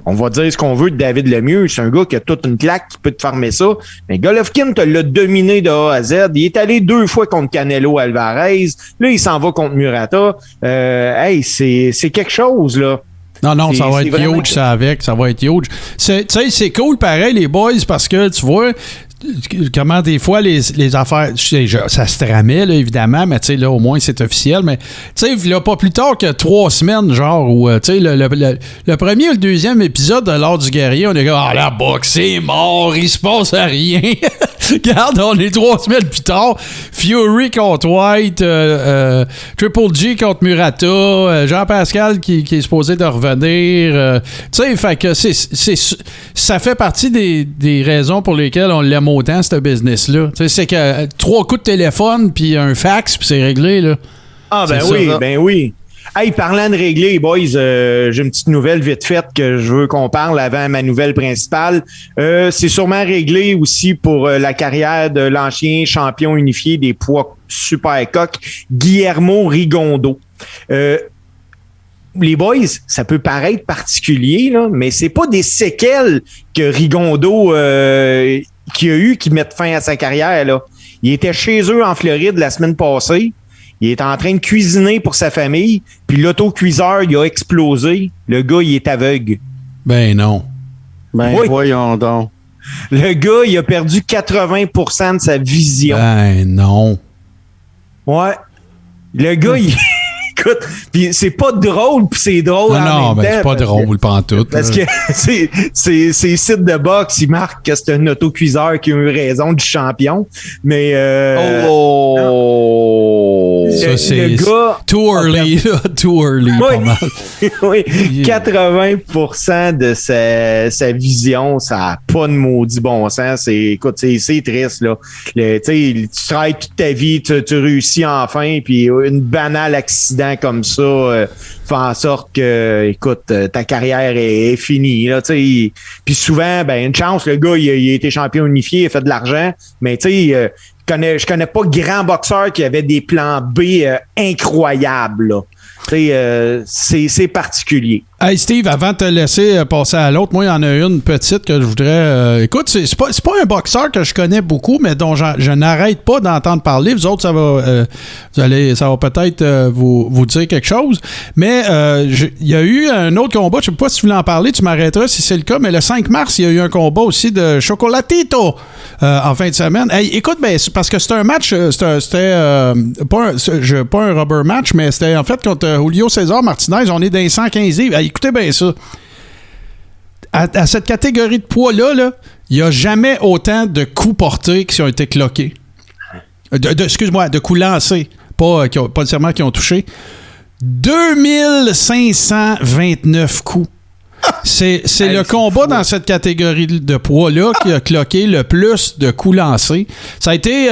On va dire ce qu'on veut de David Lemieux. C'est un gars qui a toute une claque qui peut te farmer ça. Mais Golovkin te l'a dominé de A à Z. Il est allé 2 fois contre Canelo Alvarez. Là, il s'en va contre Murata. C'est quelque chose, là. Non, ça va être huge, ça va être huge. Tu sais, c'est cool pareil, les boys, parce que, tu vois, comment des fois les affaires, ça se tramait, là, évidemment, mais tu sais, là, au moins, c'est officiel, mais tu sais, il y a pas plus tard que 3 semaines, genre, où, tu sais, le premier ou le deuxième épisode de l'Art du guerrier, on est comme, la boxe, c'est mort, il se passe à rien. Regarde, on est 3 semaines plus tard. Fury contre White, Triple G contre Murata, Jean-Pascal qui est supposé de revenir. Tu sais, fait que ça fait partie des raisons pour lesquelles on l'aime autant, ce business-là. Tu sais, c'est que 3 coups de téléphone, puis un fax, puis c'est réglé, là. Ah, ben oui. Hey, parlant de régler, boys, j'ai une petite nouvelle vite faite que je veux qu'on parle avant ma nouvelle principale. C'est sûrement réglé aussi pour la carrière de l'ancien champion unifié des poids super coq, Guillermo Rigondeaux. Les boys, ça peut paraître particulier, là, mais c'est pas des séquelles que Rigondeaux qui a eu qui mettent fin à sa carrière, là. Il était chez eux en Floride la semaine passée. Il est en train de cuisiner pour sa famille, puis l'autocuiseur, il a explosé. Le gars, il est aveugle. Ben non. Ben oui. Voyons donc. Le gars, il a perdu 80% de sa vision. Ben non. Ouais. Le gars, écoute, puis c'est pas drôle, puis c'est drôle en même temps. Non, c'est pas drôle pantoute. Parce que ces sites de boxe, ils marquent que c'est un autocuiseur qui a eu raison du champion. Mais ça, c'est le gars too early, pas mal. Oui, 80% de sa vision, ça n'a pas de maudit bon sens. Écoute, c'est triste, là. Tu travailles toute ta vie, tu réussis enfin, puis une banale accident comme ça fait en sorte que, écoute, ta carrière est finie, là, tu sais. Puis souvent, ben, une chance, le gars, il a été champion unifié, il a fait de l'argent, mais tu sais, je connais pas grand boxeur qui avait des plans B incroyables, là. C'est particulier. Hey Steve, avant de te laisser passer à l'autre, moi, il y en a une petite que je voudrais... écoute, c'est pas un boxeur que je connais beaucoup, mais dont je n'arrête pas d'entendre parler. Vous autres, ça va peut-être vous dire quelque chose. Mais il y a eu un autre combat, je ne sais pas si tu voulais en parler, tu m'arrêteras si c'est le cas, mais le 5 mars, il y a eu un combat aussi de Chocolatito en fin de semaine. Hey, écoute, ben, parce que c'était un match, c'était pas un rubber match, mais c'était en fait contre Julio César Martinez. On est dans les 115 livres. Hey, écoutez bien ça. À cette catégorie de poids-là, il n'y a jamais autant de coups portés qui ont été cloqués. Excuse-moi, de coups lancés. Pas nécessairement qui ont touché. 2529 coups. C'est le combat dans cette catégorie de poids-là qui a cloqué le plus de coups lancés. Ça a été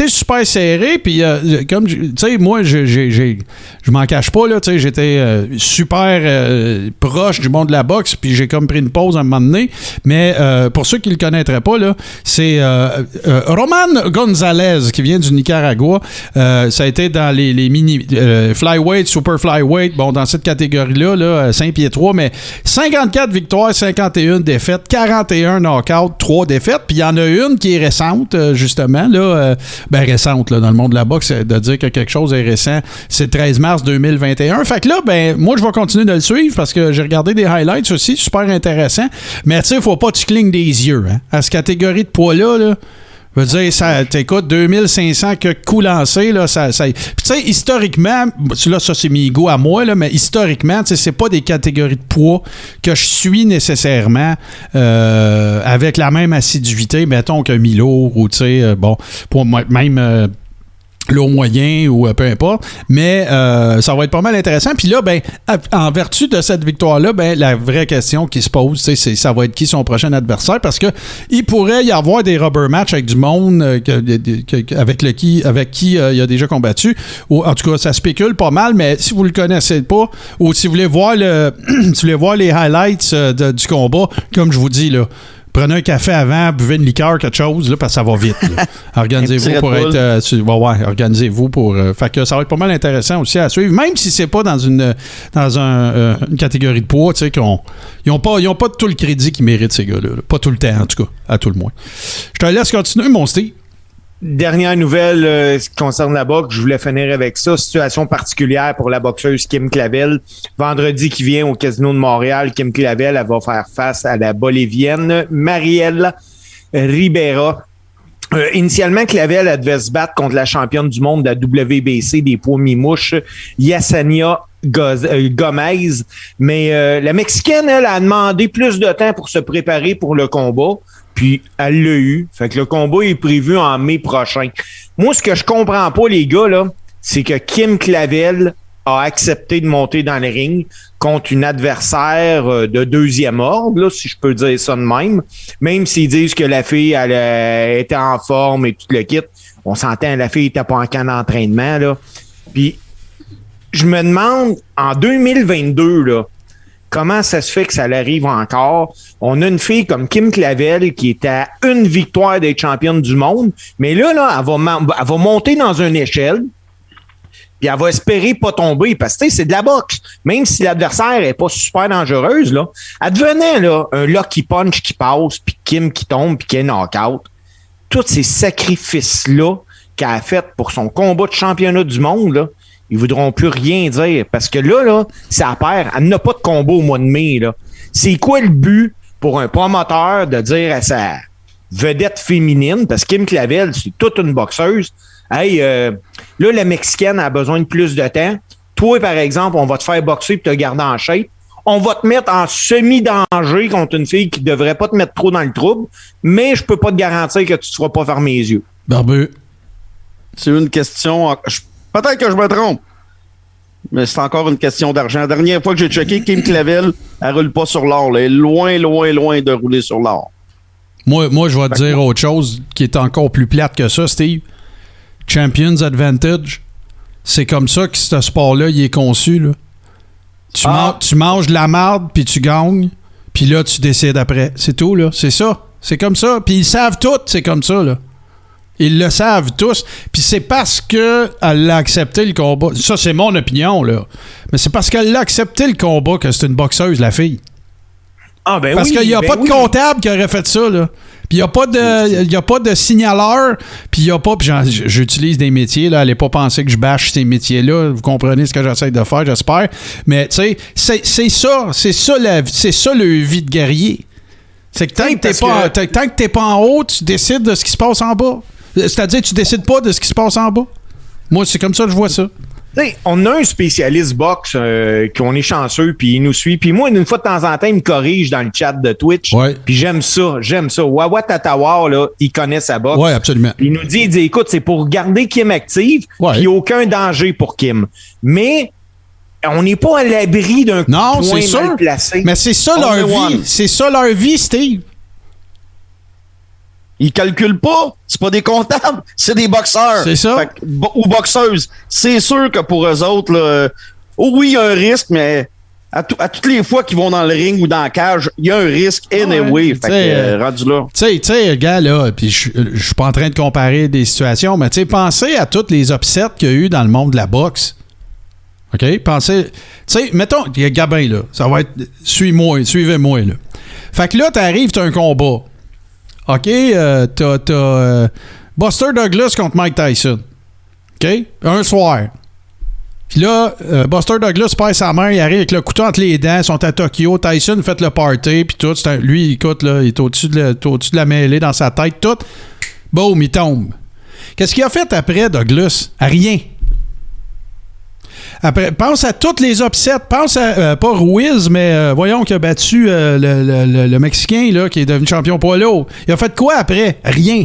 super serré, puis comme tu sais, moi, je m'en cache pas, là, tu sais, j'étais super proche du monde de la boxe, puis j'ai comme pris une pause à un moment donné, mais pour ceux qui le connaîtraient pas, là, c'est Roman Gonzalez qui vient du Nicaragua. Ça a été dans les mini flyweight, super flyweight, bon, dans cette catégorie-là, là, 5 pieds 3, mais 54 victoires, 51 défaites, 41 knockouts, 3 défaites. Puis il y en a une qui est récente, justement. Là, récente, là, dans le monde de la boxe, de dire que quelque chose est récent, c'est le 13 mars 2021. Fait que là, moi, je vais continuer de le suivre parce que j'ai regardé des highlights aussi, super intéressant. Mais tu sais, il faut pas que tu clignes des yeux. Hein. À cette catégorie de poids-là, là, je veux dire, ça, t'écoutes 2500 coups lancés, là, ça. Puis tu sais, historiquement, là, ça c'est mes goûts à moi, là, mais historiquement, tu sais, c'est pas des catégories de poids que je suis nécessairement avec la même assiduité, mettons, qu'un mi-lourd ou, tu sais, pour moi, même lourd moyen ou peu importe, mais ça va être pas mal intéressant. Puis là, ben, en vertu de cette victoire-là, ben, la vraie question qui se pose, c'est ça va être qui son prochain adversaire, parce que il pourrait y avoir des rubber matchs avec du monde avec qui il a déjà combattu. Ou, en tout cas, ça spécule pas mal, mais si vous le connaissez pas, ou si vous voulez voir si vous voulez voir les highlights du combat, comme je vous dis, là, Prenez un café avant, buvez une liqueur, quelque chose, là, parce que ça va vite. Organisez-vous pour être... organisez-vous pour... fait que ça va être pas mal intéressant aussi à suivre, même si c'est pas dans une catégorie de poids, tu sais, ils n'ont pas tout le crédit qu'ils méritent, ces gars-là. Là. Pas tout le temps, en tout cas, à tout le moins. Je te laisse continuer, mon Steve. Dernière nouvelle qui concerne la boxe, je voulais finir avec ça. Situation particulière pour la boxeuse Kim Clavel. Vendredi qui vient au Casino de Montréal, Kim Clavel, elle va faire face à la Bolivienne Mariela Ribera. Initialement, Clavel, elle devait se battre contre la championne du monde de la WBC des poids mi-mouches, Yesenia Gomez. Mais la Mexicaine, elle, a demandé plus de temps pour se préparer pour le combat. Puis, elle l'a eu. Fait que le combat est prévu en mai prochain. Moi, ce que je comprends pas, les gars, là, c'est que Kim Clavel a accepté de monter dans le ring contre une adversaire de deuxième ordre, là, si je peux dire ça de même. Même s'ils disent que la fille, elle était en forme et tout le kit. On s'entend, la fille était pas en camp d'entraînement, là. Puis, je me demande, en 2022, là, comment ça se fait que ça l'arrive encore? On a une fille comme Kim Clavel qui est à une victoire d'être championne du monde, mais là, elle va monter dans une échelle, puis elle va espérer pas tomber, parce que c'est de la boxe. Même si l'adversaire est pas super dangereuse, là, elle devenait là, un lucky punch qui passe, puis Kim qui tombe, puis qui est knock-out. Tous ces sacrifices-là qu'elle a fait pour son combat de championnat du monde, là, ils voudront plus rien dire. Parce que là, ça perd. Elle n'a pas de combat au mois de mai, là. C'est quoi le but pour un promoteur de dire à sa vedette féminine, parce que Kim Clavel, c'est toute une boxeuse, hey, là, la Mexicaine a besoin de plus de temps. Toi, par exemple, on va te faire boxer et te garder en shape. On va te mettre en semi-danger contre une fille qui devrait pas te mettre trop dans le trouble, mais je peux pas te garantir que tu te feras pas fermer les yeux. Barbu. C'est une question... Peut-être que je me trompe, mais c'est encore une question d'argent. La dernière fois que j'ai checké, Kim Clavel, elle roule pas sur l'or. Elle est loin, loin, loin de rouler sur l'or. Moi, je vais te dire autre chose qui est encore plus plate que ça, Steve. Champions Advantage, c'est comme ça que ce sport-là, il est conçu. Là. Tu manges de la marde, puis tu gagnes, puis là, tu décides après. C'est tout, là. C'est ça. C'est comme ça. Puis ils savent tout, c'est comme ça, là. Ils le savent tous. Puis c'est parce qu'elle a accepté le combat. Ça, c'est mon opinion, là. Mais c'est parce qu'elle a accepté le combat que c'est une boxeuse, la fille. Ah, ben parce qu'il n'y a pas de comptable qui aurait fait ça, là. Puis il n'y a pas de signaleur. Puis il n'y a pas... Puis j'utilise des métiers, là. Allez pas penser que je bâche ces métiers-là. Vous comprenez ce que j'essaie de faire, j'espère. Mais, tu sais, c'est ça. C'est ça, le vie de guerrier. C'est que tant que t'es pas en haut, tu décides de ce qui se passe en bas. C'est-à-dire, tu décides pas de ce qui se passe en bas. Moi, c'est comme ça que je vois ça. T'sais, on a un spécialiste boxe qu'on est chanceux, puis il nous suit. Puis moi, une fois de temps en temps, il me corrige dans le chat de Twitch. Ouais. Puis j'aime ça. Wawa Tatawar, là, il connaît sa boxe. Oui, absolument. Puis il nous dit, écoute, c'est pour garder Kim active, puis il n'y a aucun danger pour Kim. Mais on n'est pas à l'abri d'un coup de poing mal placé. Mais c'est ça leur vie. C'est ça leur vie, Steve. Ils calculent pas. C'est pas des comptables, c'est des boxeurs. C'est ça. Ou boxeuses. C'est sûr que pour eux autres, là, oui, il y a un risque, mais à toutes les fois qu'ils vont dans le ring ou dans la cage, il y a un risque anyway. Fait que, rendu là. Tu sais, gars, là, puis je suis pas en train de comparer des situations, mais tu sais, pensez à toutes les upsets qu'il y a eu dans le monde de la boxe. OK? Pensez... Tu sais, mettons, il y a Gabin, là. Ça va être... Suivez-moi, là. Fait que là, t'arrives, t'as un combat. OK? T'as Buster Douglas contre Mike Tyson. OK? Un soir. Puis là, Buster Douglas perd sa main, il arrive avec le couteau entre les dents, ils sont à Tokyo, Tyson fait le party, puis tout. Lui, écoute, là, il est au-dessus de la mêlée dans sa tête, tout. Boum, il tombe. Qu'est-ce qu'il a fait après, Douglas? À rien. Après, pense à toutes les upsets. Pense à, pas Ruiz, mais voyons qui a battu le Mexicain là, qui est devenu champion poids lourd. Il a fait quoi après? Rien.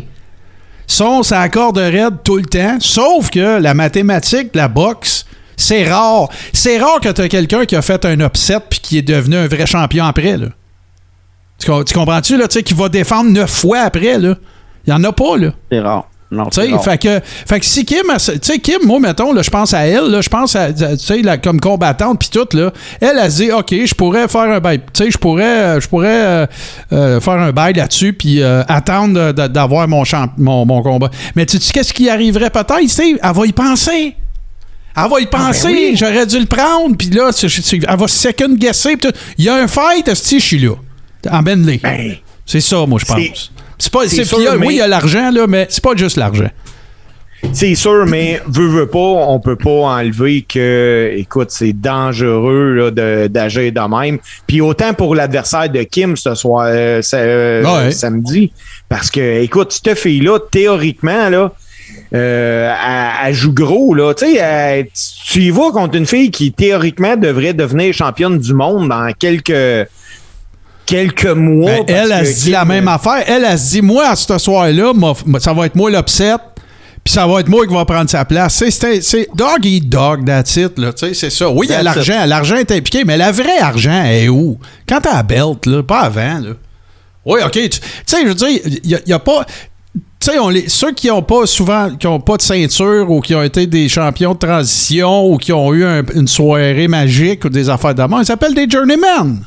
Ça accorde raide tout le temps, sauf que la mathématique de la boxe, c'est rare. C'est rare que tu as quelqu'un qui a fait un upset puis qui est devenu un vrai champion après. Là. Tu comprends-tu, là, qui va défendre 9 fois après? Là? Il n'y en a pas, là. C'est rare. Non, fait que si Kim, tu sais, Kim, moi, mettons, là, je pense à elle, là, je pense à, tu sais, comme combattante, puis tout, là, elle se dit, OK, je pourrais faire un bail, tu sais, je pourrais faire un bail là-dessus, puis attendre d'avoir mon combat. Mais tu sais, qu'est-ce qui arriverait peut-être, tu sais, elle va y penser. Elle va y penser, oui. J'aurais dû le prendre, puis là, elle va second-guesser. Il y a un fight, je suis là, en Bentley. Ben, c'est ça, moi, je pense. Oui, il y a l'argent, là, mais c'est pas juste l'argent. C'est sûr, mais veut pas, on peut pas enlever que, écoute, c'est dangereux là, d'agir de même. Puis autant pour l'adversaire de Kim ce soir, samedi, parce que, écoute, cette fille-là, théoriquement, là, elle joue gros, là. Tu sais, tu y vas contre une fille qui, théoriquement, devrait devenir championne du monde dans quelques mois. Ben, elle se dit la même affaire. Elle se dit, moi, à ce soir-là, ça va être moi l'upset, puis ça va être moi qui va prendre sa place. C'est dog eat dog, that's it, là. Tu sais, c'est ça. Oui, il y a l'argent. L'argent est impliqué, mais le vrai argent est où? Quand t'as la belt, là, pas avant, là. Oui, OK. Tu sais, je veux dire, il y a pas... Tu sais, ceux qui n'ont pas souvent, qui n'ont pas de ceinture ou qui ont été des champions de transition ou qui ont eu une soirée magique ou des affaires d'amour, ils s'appellent des journeymen.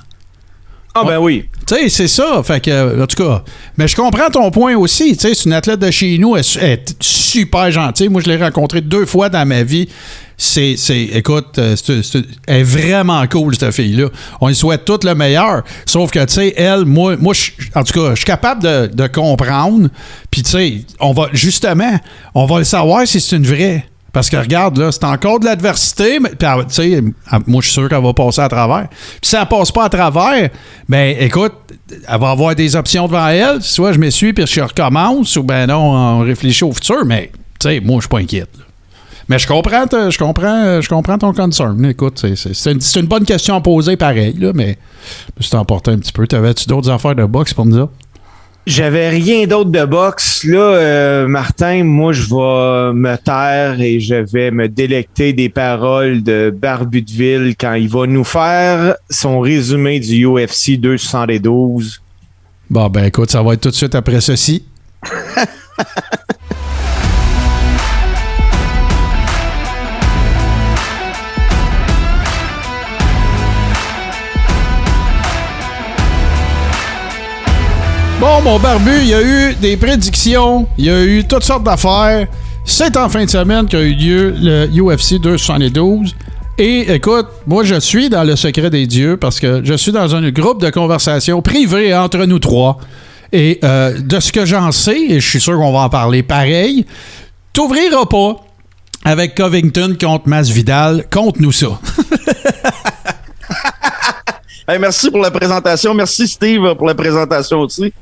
Ah, ben oui. Tu sais, c'est ça. Fait que, en tout cas, mais je comprends ton point aussi. Tu sais, c'est une athlète de chez nous, elle est super gentille. Moi, je l'ai rencontrée 2 fois dans ma vie. Écoute, elle est vraiment cool, cette fille-là. On lui souhaite tout le meilleur. Sauf que, tu sais, elle, moi en tout cas, je suis capable de comprendre. Puis, tu sais, on va le savoir si c'est une vraie. Parce que regarde, là, c'est encore de l'adversité, mais tu sais, moi je suis sûr qu'elle va passer à travers. Puis si elle passe pas à travers, ben écoute, elle va avoir des options devant elle. Soit je m'essuie puis je recommence, ou ben non, on réfléchit au futur, mais tu sais, moi je suis pas inquiète. Là. Mais je comprends ton concern. Écoute, c'est une bonne question à poser pareil, là, mais c'est emporté un petit peu. T'avais-tu d'autres affaires de boxe pour nous autres? J'avais rien d'autre de boxe. Là, Martin, moi, je vais me taire et je vais me délecter des paroles de Barbu de Ville quand il va nous faire son résumé du UFC 272. Bon, ben écoute, ça va être tout de suite après ceci. Bon, mon barbu, il y a eu des prédictions, il y a eu toutes sortes d'affaires. C'est en fin de semaine qu'a eu lieu le UFC 272. Et écoute, moi, je suis dans le secret des dieux parce que je suis dans un groupe de conversation privée entre nous trois. Et de ce que j'en sais, et je suis sûr qu'on va en parler pareil, t'ouvriras pas avec Covington contre Masvidal. Conte-nous ça. Hey, merci pour la présentation. Merci, Steve, pour la présentation aussi.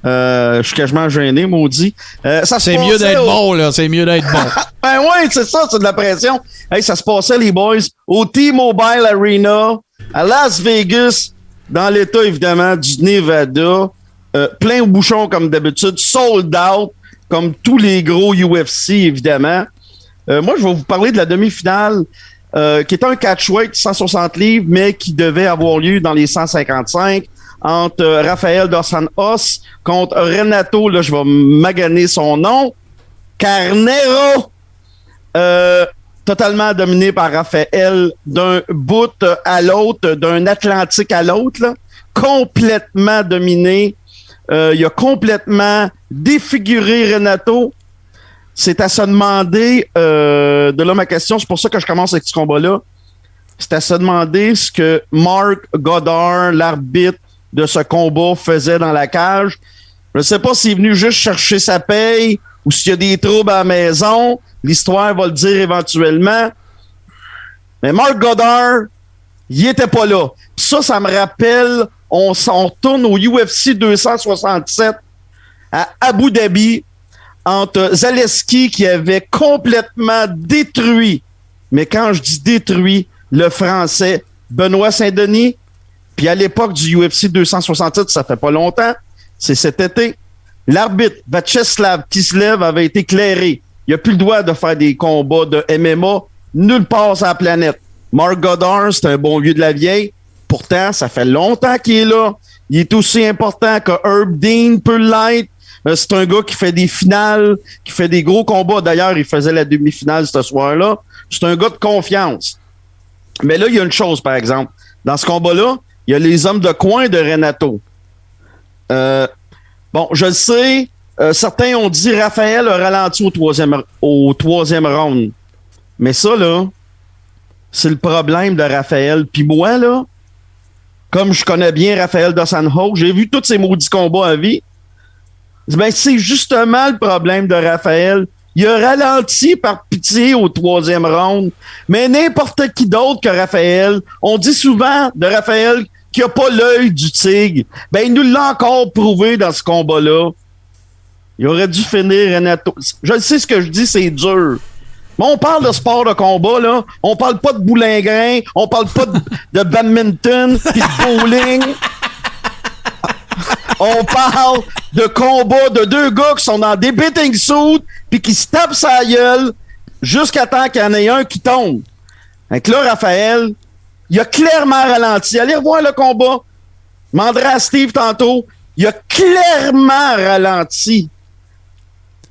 Je suis quasiment gêné, maudit. C'est mieux d'être bon, là. C'est mieux d'être bon. Ben oui, c'est ça, c'est de la pression. Hey, ça se passait, les boys, au T-Mobile Arena, à Las Vegas, dans l'État, évidemment, du Nevada. Plein au bouchon, comme d'habitude. Sold out, comme tous les gros UFC, évidemment. Moi, je vais vous parler de la demi-finale, qui est un catchweight 160 livres, mais qui devait avoir lieu dans les 155. Entre Rafael Dos Anjos contre Renato, là, je vais maganer son nom, Carneiro, totalement dominé par Rafael d'un bout à l'autre, d'un Atlantique à l'autre, là, complètement dominé. Il a complètement défiguré Renato. C'est à se demander, de là ma question, c'est pour ça que je commence avec ce combat-là, c'est à se demander ce que Mark Goddard, l'arbitre de ce combat, faisait dans la cage. Je ne sais pas s'il est venu juste chercher sa paye ou s'il y a des troubles à la maison. L'histoire va le dire éventuellement. Mais Mark Goddard, il était pas là. Puis ça me rappelle, on retourne au UFC 267 à Abu Dhabi entre Zaleski qui avait complètement détruit, mais quand je dis détruit, le Français Benoît Saint-Denis. Puis à l'époque du UFC 267, ça fait pas longtemps, c'est cet été, l'arbitre Vyacheslav Kislev avait été clairé. Il n'a plus le droit de faire des combats de MMA nulle part sur la planète. Mark Goddard, c'est un bon vieux de la vieille. Pourtant, ça fait longtemps qu'il est là. Il est aussi important que Herb Dean peut l'être, C'est un gars qui fait des finales, qui fait des gros combats. D'ailleurs, il faisait la demi-finale ce soir-là. C'est un gars de confiance. Mais là, il y a une chose, par exemple. Dans ce combat-là, il y a les hommes de coin de Renato. Bon, je le sais, certains ont dit Raphaël a ralenti au troisième round. Mais ça, là, c'est le problème de Raphaël. Puis moi, là, comme je connais bien Raphaël Dos Anjos, j'ai vu tous ces maudits combats à vie. Ben, c'est justement le problème de Raphaël. Il a ralenti par pitié au troisième round. Mais n'importe qui d'autre que Raphaël, on dit souvent de Raphaël qu'il n'a pas l'œil du tigre. Ben, il nous l'a encore prouvé dans ce combat-là. Il aurait dû finir Renato. Je sais ce que je dis, c'est dur. Mais on parle de sport de combat, là. On parle pas de boulingrin, on parle pas de badminton pis de bowling. On parle de combat de deux gars qui sont dans des bathing suits puis qui se tapent sa gueule jusqu'à temps qu'il y en ait un qui tombe. Donc là, Raphaël, il a clairement ralenti. Allez revoir le combat. Je demanderai à Steve tantôt. Il a clairement ralenti.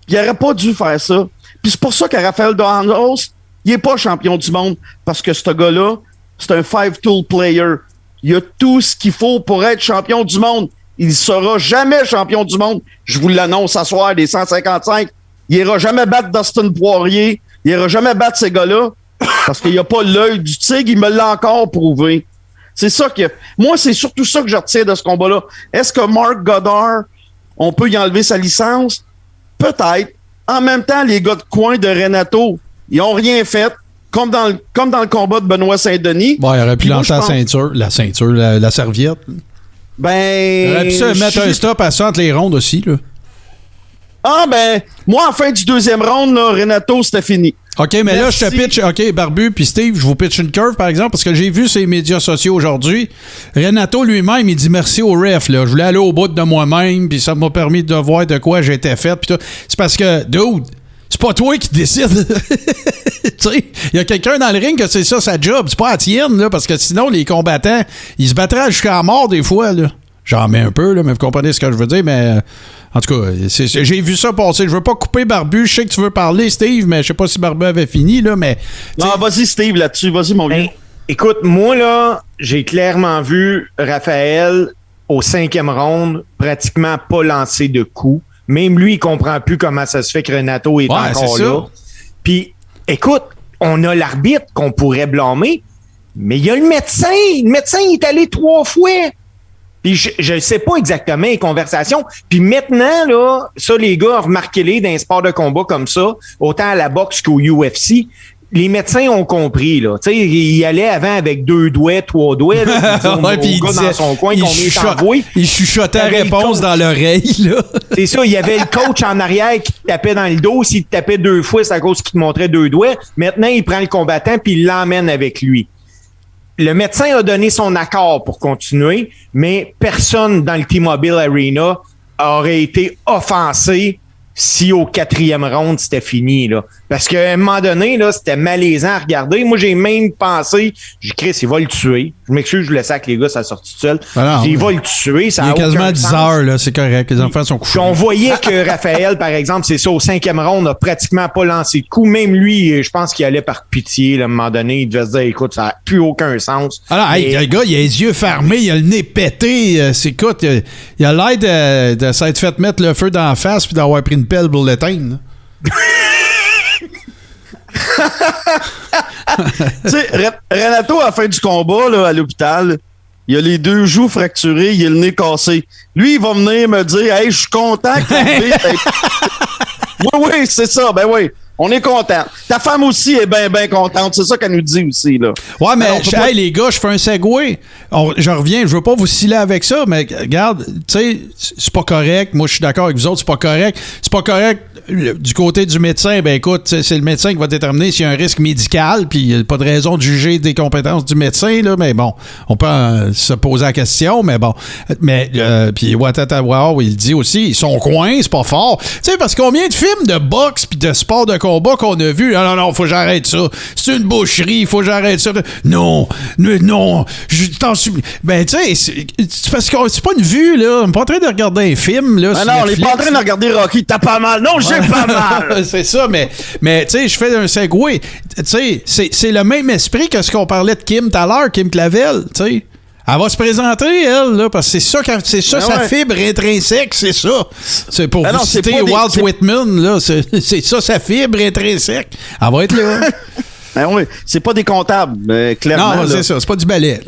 Il n'aurait pas dû faire ça. Puis c'est pour ça que Raphaël Dos Anjos, il n'est pas champion du monde. Parce que ce gars-là, c'est un five-tool player. Il a tout ce qu'il faut pour être champion du monde. Il ne sera jamais champion du monde. Je vous l'annonce ce soir, des 155. Il n'ira jamais battre Dustin Poirier. Il n'ira jamais battre ces gars-là. Parce qu'il n'y a pas l'œil du tigre. Il me l'a encore prouvé. C'est ça que... Moi, c'est surtout ça que je retiens de ce combat-là. Est-ce que Marc Goddard, on peut y enlever sa licence? Peut-être. En même temps, les gars de coin de Renato, ils n'ont rien fait. Comme dans le combat de Benoît Saint-Denis. Bon, il aurait pu lancer la serviette. Ben. Il aurait pu se mettre un stop à ça entre les rondes aussi, là. Ah, ben, moi, en fin du deuxième round, là, Renato, c'était fini. OK, mais merci. Là, je te pitch. OK, Barbu puis Steve, je vous pitch une curve, par exemple, parce que j'ai vu ces médias sociaux aujourd'hui. Renato lui-même, il dit merci au ref, là. Je voulais aller au bout de moi-même, puis ça m'a permis de voir de quoi j'étais fait, puis tout. C'est parce que, dude, c'est pas toi qui décide. Tu sais, il y a quelqu'un dans le ring que c'est ça sa job. C'est pas la tienne, là, parce que sinon, les combattants, ils se battraient jusqu'à la mort des fois, là. J'en mets un peu, là, mais vous comprenez ce que je veux dire, mais en tout cas, j'ai vu ça passer. Je veux pas couper Barbu. Je sais que tu veux parler, Steve, mais je sais pas si Barbu avait fini, là, mais... Non, vas-y, Steve, là-dessus. Vas-y, mon vieux. Écoute, moi, là, j'ai clairement vu Raphaël, au 5e round, pratiquement pas lancer de coups. Même lui, il comprend plus comment ça se fait que Renato est encore là. Puis, écoute, on a l'arbitre qu'on pourrait blâmer, mais il y a le médecin. Le médecin, il est allé 3 fois. Puis je ne sais pas exactement les conversations. Puis maintenant, là, ça, les gars, remarquez-les dans un sport de combat comme ça, autant à la boxe qu'au UFC, les médecins ont compris, là. Tu sais, il allait avant avec 2 doigts, 3 doigts, là. Ouais, puis il disait, dans son coin, il chuchotait la réponse dans l'oreille, là. C'est ça, il y avait le coach en arrière qui te tapait dans le dos. S'il te tapait 2 fois, c'est à cause qu'il te montrait 2 doigts. Maintenant, il prend le combattant puis il l'emmène avec lui. Le médecin a donné son accord pour continuer, mais personne dans le T-Mobile Arena aurait été offensé si au 4e round, c'était fini, là. Parce qu'à un moment donné, là, c'était malaisant à regarder. Moi, j'ai même pensé, j'ai dit, Chris, il va le tuer. Je m'excuse, je le sais que les gars, ça sortit tout seul. Il va le tuer, ça a aucun sens. Il est quasiment 10 heures, là, c'est correct. Les enfants sont couchés. Puis on voyait que Raphaël, par exemple, c'est ça, au 5e round, n'a pratiquement pas lancé de coup. Même lui, je pense qu'il allait par pitié, là, à un moment donné. Il devait se dire, écoute, ça n'a plus aucun sens. Alors, le gars, il a les yeux fermés, il a le nez pété. Écoute, il a l'air de s'être fait mettre le feu dans la face puis d'avoir pris une pelle pour l'éteindre. Tu sais, Renato, à la fin du combat, là, à l'hôpital, il a les 2 joues fracturées, il a le nez cassé. Lui, il va venir me dire, hey, je suis content que oui, c'est ça, ben oui. On est content. Ta femme aussi est bien contente. C'est ça qu'elle nous dit aussi, là. Ouais, mais hey, les gars, je fais un segway. Je reviens, je veux pas vous sciller avec ça, mais regarde, tu sais, c'est pas correct. Moi, je suis d'accord avec vous autres, c'est pas correct. C'est pas correct du côté du médecin. Ben écoute, c'est le médecin qui va déterminer s'il y a un risque médical, puis il n'y a pas de raison de juger des compétences du médecin, là, mais bon, on peut se poser la question, mais bon. Mais, puis Ouattara, il dit aussi, son coin, c'est pas fort. Tu sais, parce que combien de films de boxe puis de sport de combat qu'on a vu. Ah non, faut que j'arrête ça. C'est une boucherie, faut que j'arrête ça. Non, je t'en supplie. Ben, tu sais, c'est parce que c'est pas une vue, là. On est pas en train de regarder un film, là. Non, on n'est pas en train de regarder Rocky. T'as pas mal. Non, j'ai pas mal. C'est ça, mais tu sais, je fais un segway. Tu sais, c'est le même esprit que ce qu'on parlait de Kim tout à l'heure, Kim Clavel, tu sais. Elle va se présenter, elle, là, parce que c'est ça sa fibre intrinsèque, c'est ça. C'est pour vous citer Walt Whitman, là, c'est ça sa fibre intrinsèque. Elle va être là. Ben oui, c'est pas des comptables, clairement. Non, c'est ça, c'est pas du ballet.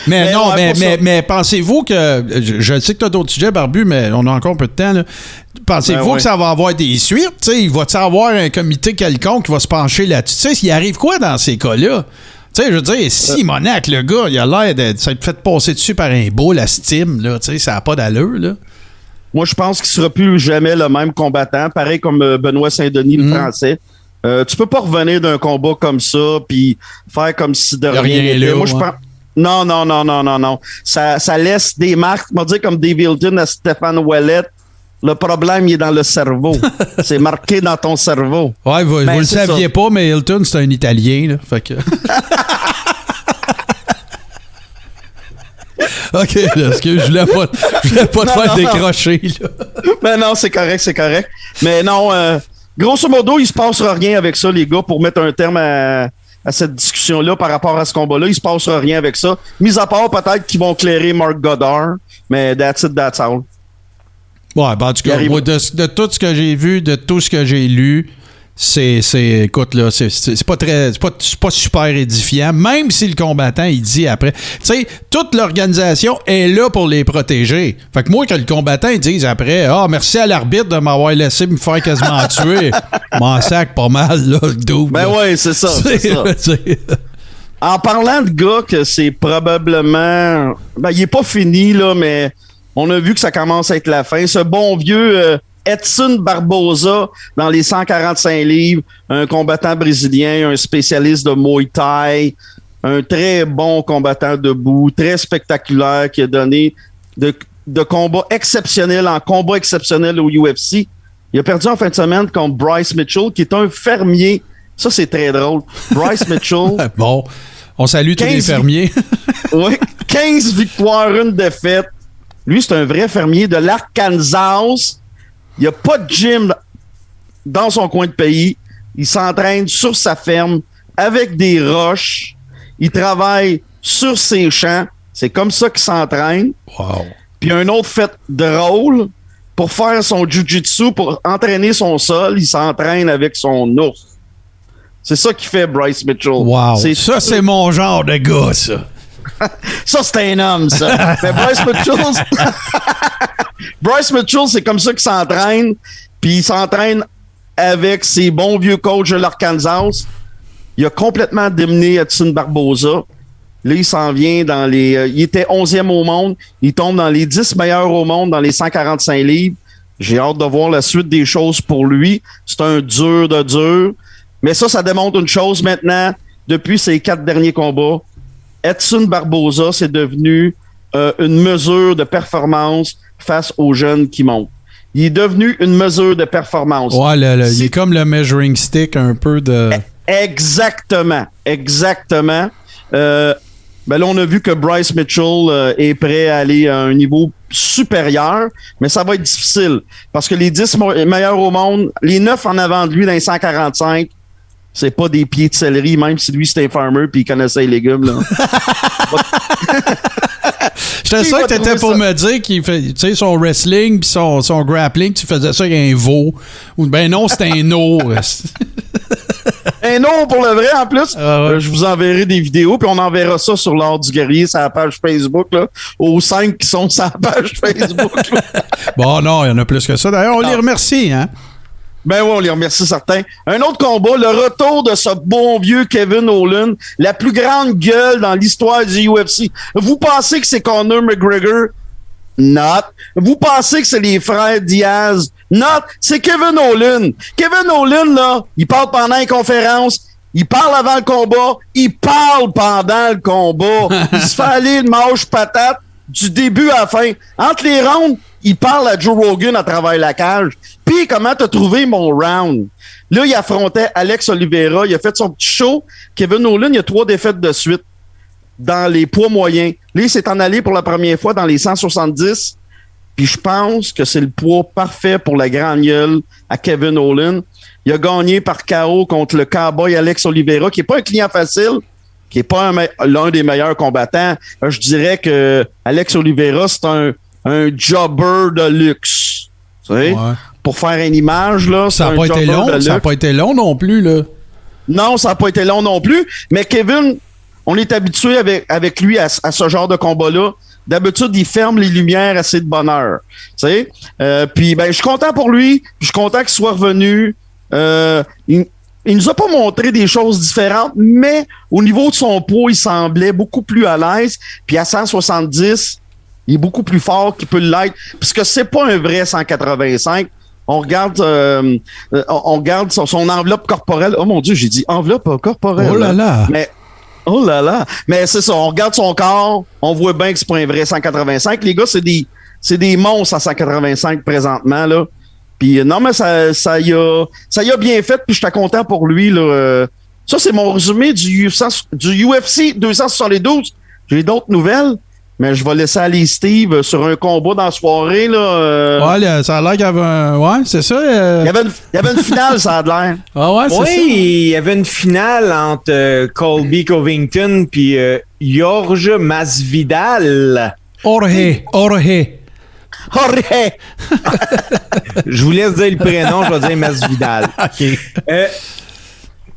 Mais pensez-vous que... Je sais que tu as d'autres sujets, Barbu, mais on a encore un peu de temps, là. Pensez-vous que ça va avoir des suites? T'sais, il va-t-il avoir un comité quelconque qui va se pencher là-dessus? Tu sais, il arrive quoi dans ces cas-là? Tu sais, je veux dire, Simonac, le gars, il a l'air de s'être fait passer dessus par un boule à Steam, là, tu sais, ça n'a pas d'allure, là. Moi, je pense qu'il ne sera plus jamais le même combattant, pareil comme Benoît Saint-Denis, le Français. Tu peux pas revenir d'un combat comme ça, puis faire comme si de rien n'était. Moi, je pense... Non. Ça laisse des marques, on va dire comme Dave Hilton à Stéphane Ouellet. Le problème, il est dans le cerveau. C'est marqué dans ton cerveau. Ouais, vous le saviez pas, mais Hilton, c'est un Italien. Là, fait que... OK, là, excuse, je voulais pas te faire décrocher. Là. Mais non, c'est correct. Mais non, grosso modo, il se passera rien avec ça, les gars, pour mettre un terme à cette discussion-là par rapport à ce combat-là. Il se passera rien avec ça. Mis à part, peut-être qu'ils vont clairer Mark Goddard, mais that's it, that's all. Ouais, ben en tout cas, moi, de tout ce que j'ai vu, de tout ce que j'ai lu, écoute, là, c'est pas super édifiant, même si le combattant, il dit après. Tu sais, toute l'organisation est là pour les protéger. Fait que moi, que le combattant, il dise après, merci à l'arbitre de m'avoir laissé me faire quasiment tuer. M'en sac pas mal, là, le double. Ben ouais, c'est ça. En parlant de gars que c'est probablement... Ben, il est pas fini, là, mais... On a vu que ça commence à être la fin. Ce bon vieux Edson Barboza, dans les 145 livres, un combattant brésilien, un spécialiste de Muay Thai, un très bon combattant debout, très spectaculaire, qui a donné de combats exceptionnels en combats exceptionnels au UFC. Il a perdu en fin de semaine contre Bryce Mitchell, qui est un fermier. Ça, c'est très drôle. Bryce Mitchell. Bon, on salue tous les fermiers. Oui, 15 victoires, 1 défaite. Lui, c'est un vrai fermier de l'Arkansas. Il n'y a pas de gym dans son coin de pays. Il s'entraîne sur sa ferme avec des roches. Il travaille sur ses champs. C'est comme ça qu'il s'entraîne. Wow. Puis un autre fait drôle, pour faire son jiu-jitsu, pour entraîner son sol, il s'entraîne avec son ours. C'est ça qui fait Bryce Mitchell. Wow. C'est mon genre de gars, ça. Ça, c'est un homme, ça. Mais Bryce Mitchell, c'est comme ça qu'il s'entraîne. Puis il s'entraîne avec ses bons vieux coachs de l'Arkansas. Il a complètement dominé Edson Barboza. Là, il s'en vient dans les... il était 11e au monde. Il tombe dans les 10 meilleurs au monde, dans les 145 livres. J'ai hâte de voir la suite des choses pour lui. C'est un dur de dur. Mais ça démontre une chose maintenant. Depuis ses 4 derniers combats, Edson Barboza, c'est devenu une mesure de performance face aux jeunes qui montent. Il est devenu une mesure de performance. Ouais, il est comme le measuring stick un peu de... Exactement. Ben là, on a vu que Bryce Mitchell est prêt à aller à un niveau supérieur, mais ça va être difficile parce que les 10 meilleurs au monde, les 9 en avant de lui dans les 145, c'est pas des pieds de céleri, même si lui, c'est un farmer puis il connaissait les légumes. Là. J'étais sûr que t'étais pour me dire qu'il fait, tu sais, son wrestling puis son grappling, tu faisais ça avec un veau. Ou ben non, c'était un ours. Un nom pour le vrai, en plus. Je vous enverrai des vidéos, puis on enverra ça sur l'Art du Guerrier, sur la page Facebook, là, aux 5 qui sont sur la page Facebook. Bon, non, il y en a plus que ça. D'ailleurs, on les remercie, hein? Ben oui, on les remercie certains. Un autre combat, le retour de ce bon vieux Kevin Owens, la plus grande gueule dans l'histoire du UFC. Vous pensez que c'est Conor McGregor? Not. Vous pensez que c'est les frères Diaz? Not. C'est Kevin Owens. Kevin Owens, là, il parle pendant une conférence, il parle avant le combat, il parle pendant le combat. Il se fait aller le mâche patate. du début à la fin. Entre les rounds, il parle à Joe Rogan à travers la cage. Puis, comment t'as trouvé mon round? Là, il affrontait Alex Oliveira. Il a fait son petit show. Kevin Nolan, il a 3 défaites de suite dans les poids moyens. Là, il s'est en allé pour la première fois dans les 170. Puis, je pense que c'est le poids parfait pour la grande gueule à Kevin Nolan. Il a gagné par KO contre le cowboy Alex Oliveira, qui n'est pas un client facile, qui n'est pas l'un des meilleurs combattants. Je dirais que Alex Oliveira, c'est un jobber de luxe. Tu sais? Ouais. Pour faire une image, là, ça n'a pas été long. Ça n'a pas été long non plus, là. Non, ça n'a pas été long non plus. Mais Kevin, on est habitué avec lui à ce genre de combat-là. D'habitude, il ferme les lumières assez de bonne heure. Tu sais? Puis, ben, je suis content pour lui. Je suis content qu'il soit revenu. Il nous a pas montré des choses différentes, mais au niveau de son poids, il semblait beaucoup plus à l'aise. Puis à 170, il est beaucoup plus fort qu'il peut l'être. Puisque c'est pas un vrai 185. On regarde son enveloppe corporelle. Oh mon Dieu, j'ai dit enveloppe corporelle. Oh là là! Oh là là! Mais c'est ça, on regarde son corps, on voit bien que c'est pas un vrai 185. Les gars, c'est des monstres à 185 présentement, là. Puis non, mais ça y a bien fait, puis j'étais content pour lui, là. Ça, c'est mon résumé du UFC 272. J'ai d'autres nouvelles, mais je vais laisser aller Steve sur un combat dans la soirée, là. Ouais, ça a l'air qu'il y avait ouais, c'est ça. Il y avait une finale, ça a l'air. Ah ouais, c'est ça. Oui, il y avait une finale entre Colby Covington puis Jorge Masvidal. Jorge. Je vous laisse dire le prénom, je vais dire Masvidal. OK.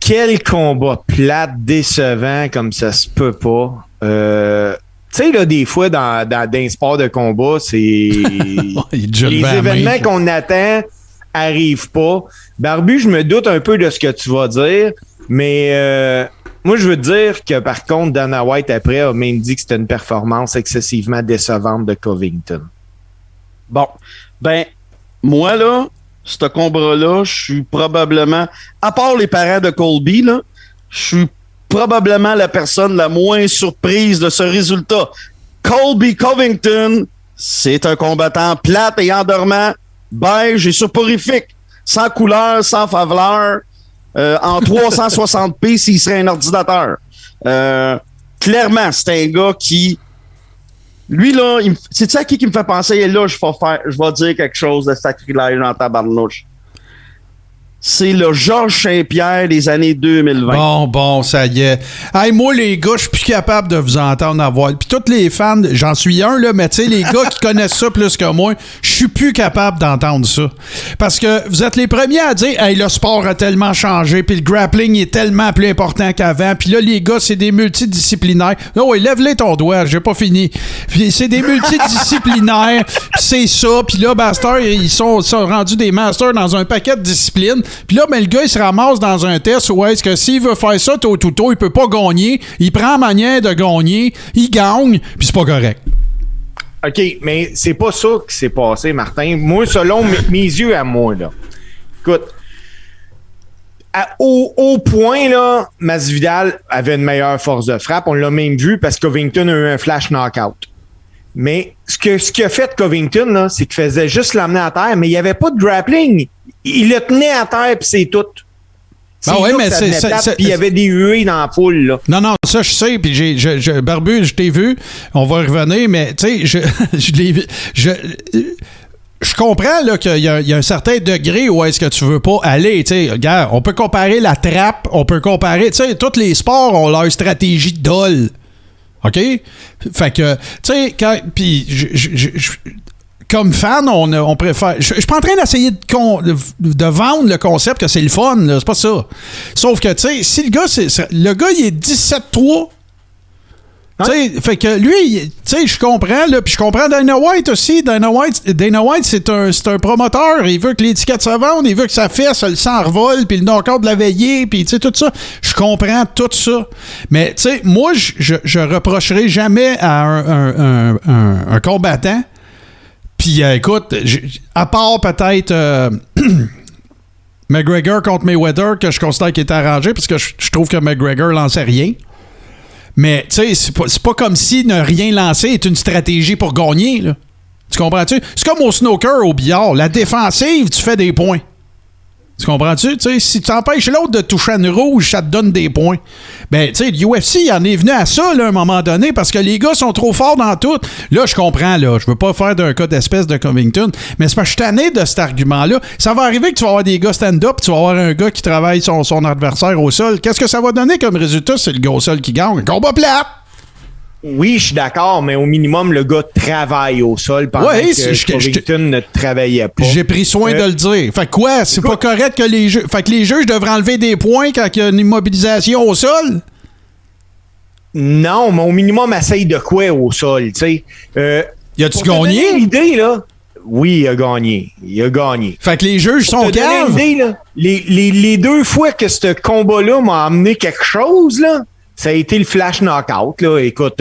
Quel combat plate, décevant, comme ça se peut pas. Tu sais, là, des fois, dans un sport de combat, c'est... les événements qu'on attend arrivent pas. Barbu, je me doute un peu de ce que tu vas dire, mais moi, je veux dire que, par contre, Dana White, après, a même dit que c'était une performance excessivement décevante de Covington. Bon, ben, moi, là, ce combat-là, je suis probablement, à part les parents de Colby, là, je suis probablement la personne la moins surprise de ce résultat. Colby Covington, c'est un combattant plate et endormant, beige et soporifique, sans couleur, sans faveur, en 360p s'il serait un ordinateur. Clairement, c'est un gars qui... Lui, là, c'est-tu à qui me fait penser? Et là, je vais dire quelque chose de sacrilège en tabarnouche. C'est le Georges Saint-Pierre des années 2020. Bon, ça y est. Hey, moi, les gars, je suis plus capable de vous entendre avoir. Puis tous les fans, j'en suis un, là, mais tu sais, les gars qui connaissent ça plus que moi, je suis plus capable d'entendre ça. Parce que vous êtes les premiers à dire, hey, le sport a tellement changé, puis le grappling est tellement plus important qu'avant. Puis là, les gars, c'est des multidisciplinaires. Oh, oui, lève-les ton doigt, j'ai pas fini. Puis c'est des multidisciplinaires, puis c'est ça. Puis là, Master, ils sont rendus des masters dans un paquet de disciplines. Puis là, ben, le gars, il se ramasse dans un test où est-ce que s'il veut faire ça tôt ou tôt, il peut pas gagner. Il prend manière de gagner, il gagne, puis c'est pas correct. OK, mais c'est pas ça qui s'est passé, Martin. Moi, selon mes yeux à moi, là. Écoute, au point, là, Masvidal avait une meilleure force de frappe. On l'a même vu parce que Covington a eu un flash knockout. Mais ce qu'a fait Covington, là, c'est qu'il faisait juste l'amener à terre, mais il n'y avait pas de grappling. Il le tenait à terre, puis c'est tout. Ben ouais, mais c'est puis il y avait des huées dans la foule, là. Non, ça, je sais, puis Barbu, je t'ai vu, on va revenir, mais, tu sais, je l'ai vu... Je comprends là, qu'il y a un certain degré où est-ce que tu veux pas aller. Tu sais, regarde, on peut comparer la trappe, on peut comparer... Tu sais, tous les sports ont leur stratégie de dol. OK? Fait que, tu sais, puis comme fan, on préfère... Je suis pas en train d'essayer de vendre le concept que c'est le fun, là, c'est pas ça. Sauf que, tu sais, si le gars, il est 17-3... Hein? Fait que lui, je comprends, là, puis je comprends Dana White aussi. Dana White, c'est un promoteur. Il veut que l'étiquette se vende, il veut que ça fesse, le sang revole, puis le knock-out de la veillée, puis tout ça. Je comprends tout ça. Mais, tu sais, moi, je reprocherai jamais à un combattant. Puis, écoute, à part peut-être McGregor contre Mayweather, que je considère qu'il est arrangé, parce que je trouve que McGregor lançait rien. Mais, tu sais, c'est pas comme si ne rien lancer est une stratégie pour gagner, là. Tu comprends-tu? C'est comme au snooker, au billard. La défensive, tu fais des points. Tu comprends-tu? T'sais, si tu empêches l'autre de toucher une rouge, ça te donne des points. Ben, tu sais, l'UFC, il en est venu à ça, là, à un moment donné, parce que les gars sont trop forts dans tout. Là, je comprends, là. Je veux pas faire d'un cas d'espèce de Covington, mais c'est parce que je suis tanné de cet argument-là. Ça va arriver que tu vas avoir des gars stand-up, tu vas avoir un gars qui travaille son adversaire au sol. Qu'est-ce que ça va donner comme résultat? C'est le gars au sol qui gagne. Un combat plate! Oui, je suis d'accord, mais au minimum, le gars travaille au sol pendant que Covington ne travaillait pas. J'ai pris soin de le dire. Fait que quoi? C'est pas correct que les juges... Fait que les juges devraient enlever des points quand il y a une immobilisation au sol? Non, mais au minimum, essaye de quoi au sol, tu sais. Y a-tu gagné? L'idée, là? Oui, il a gagné. Il a gagné. Fait que les juges sont caves. Les deux fois que ce combat-là m'a amené quelque chose, là, ça a été le flash knockout, là. Écoute,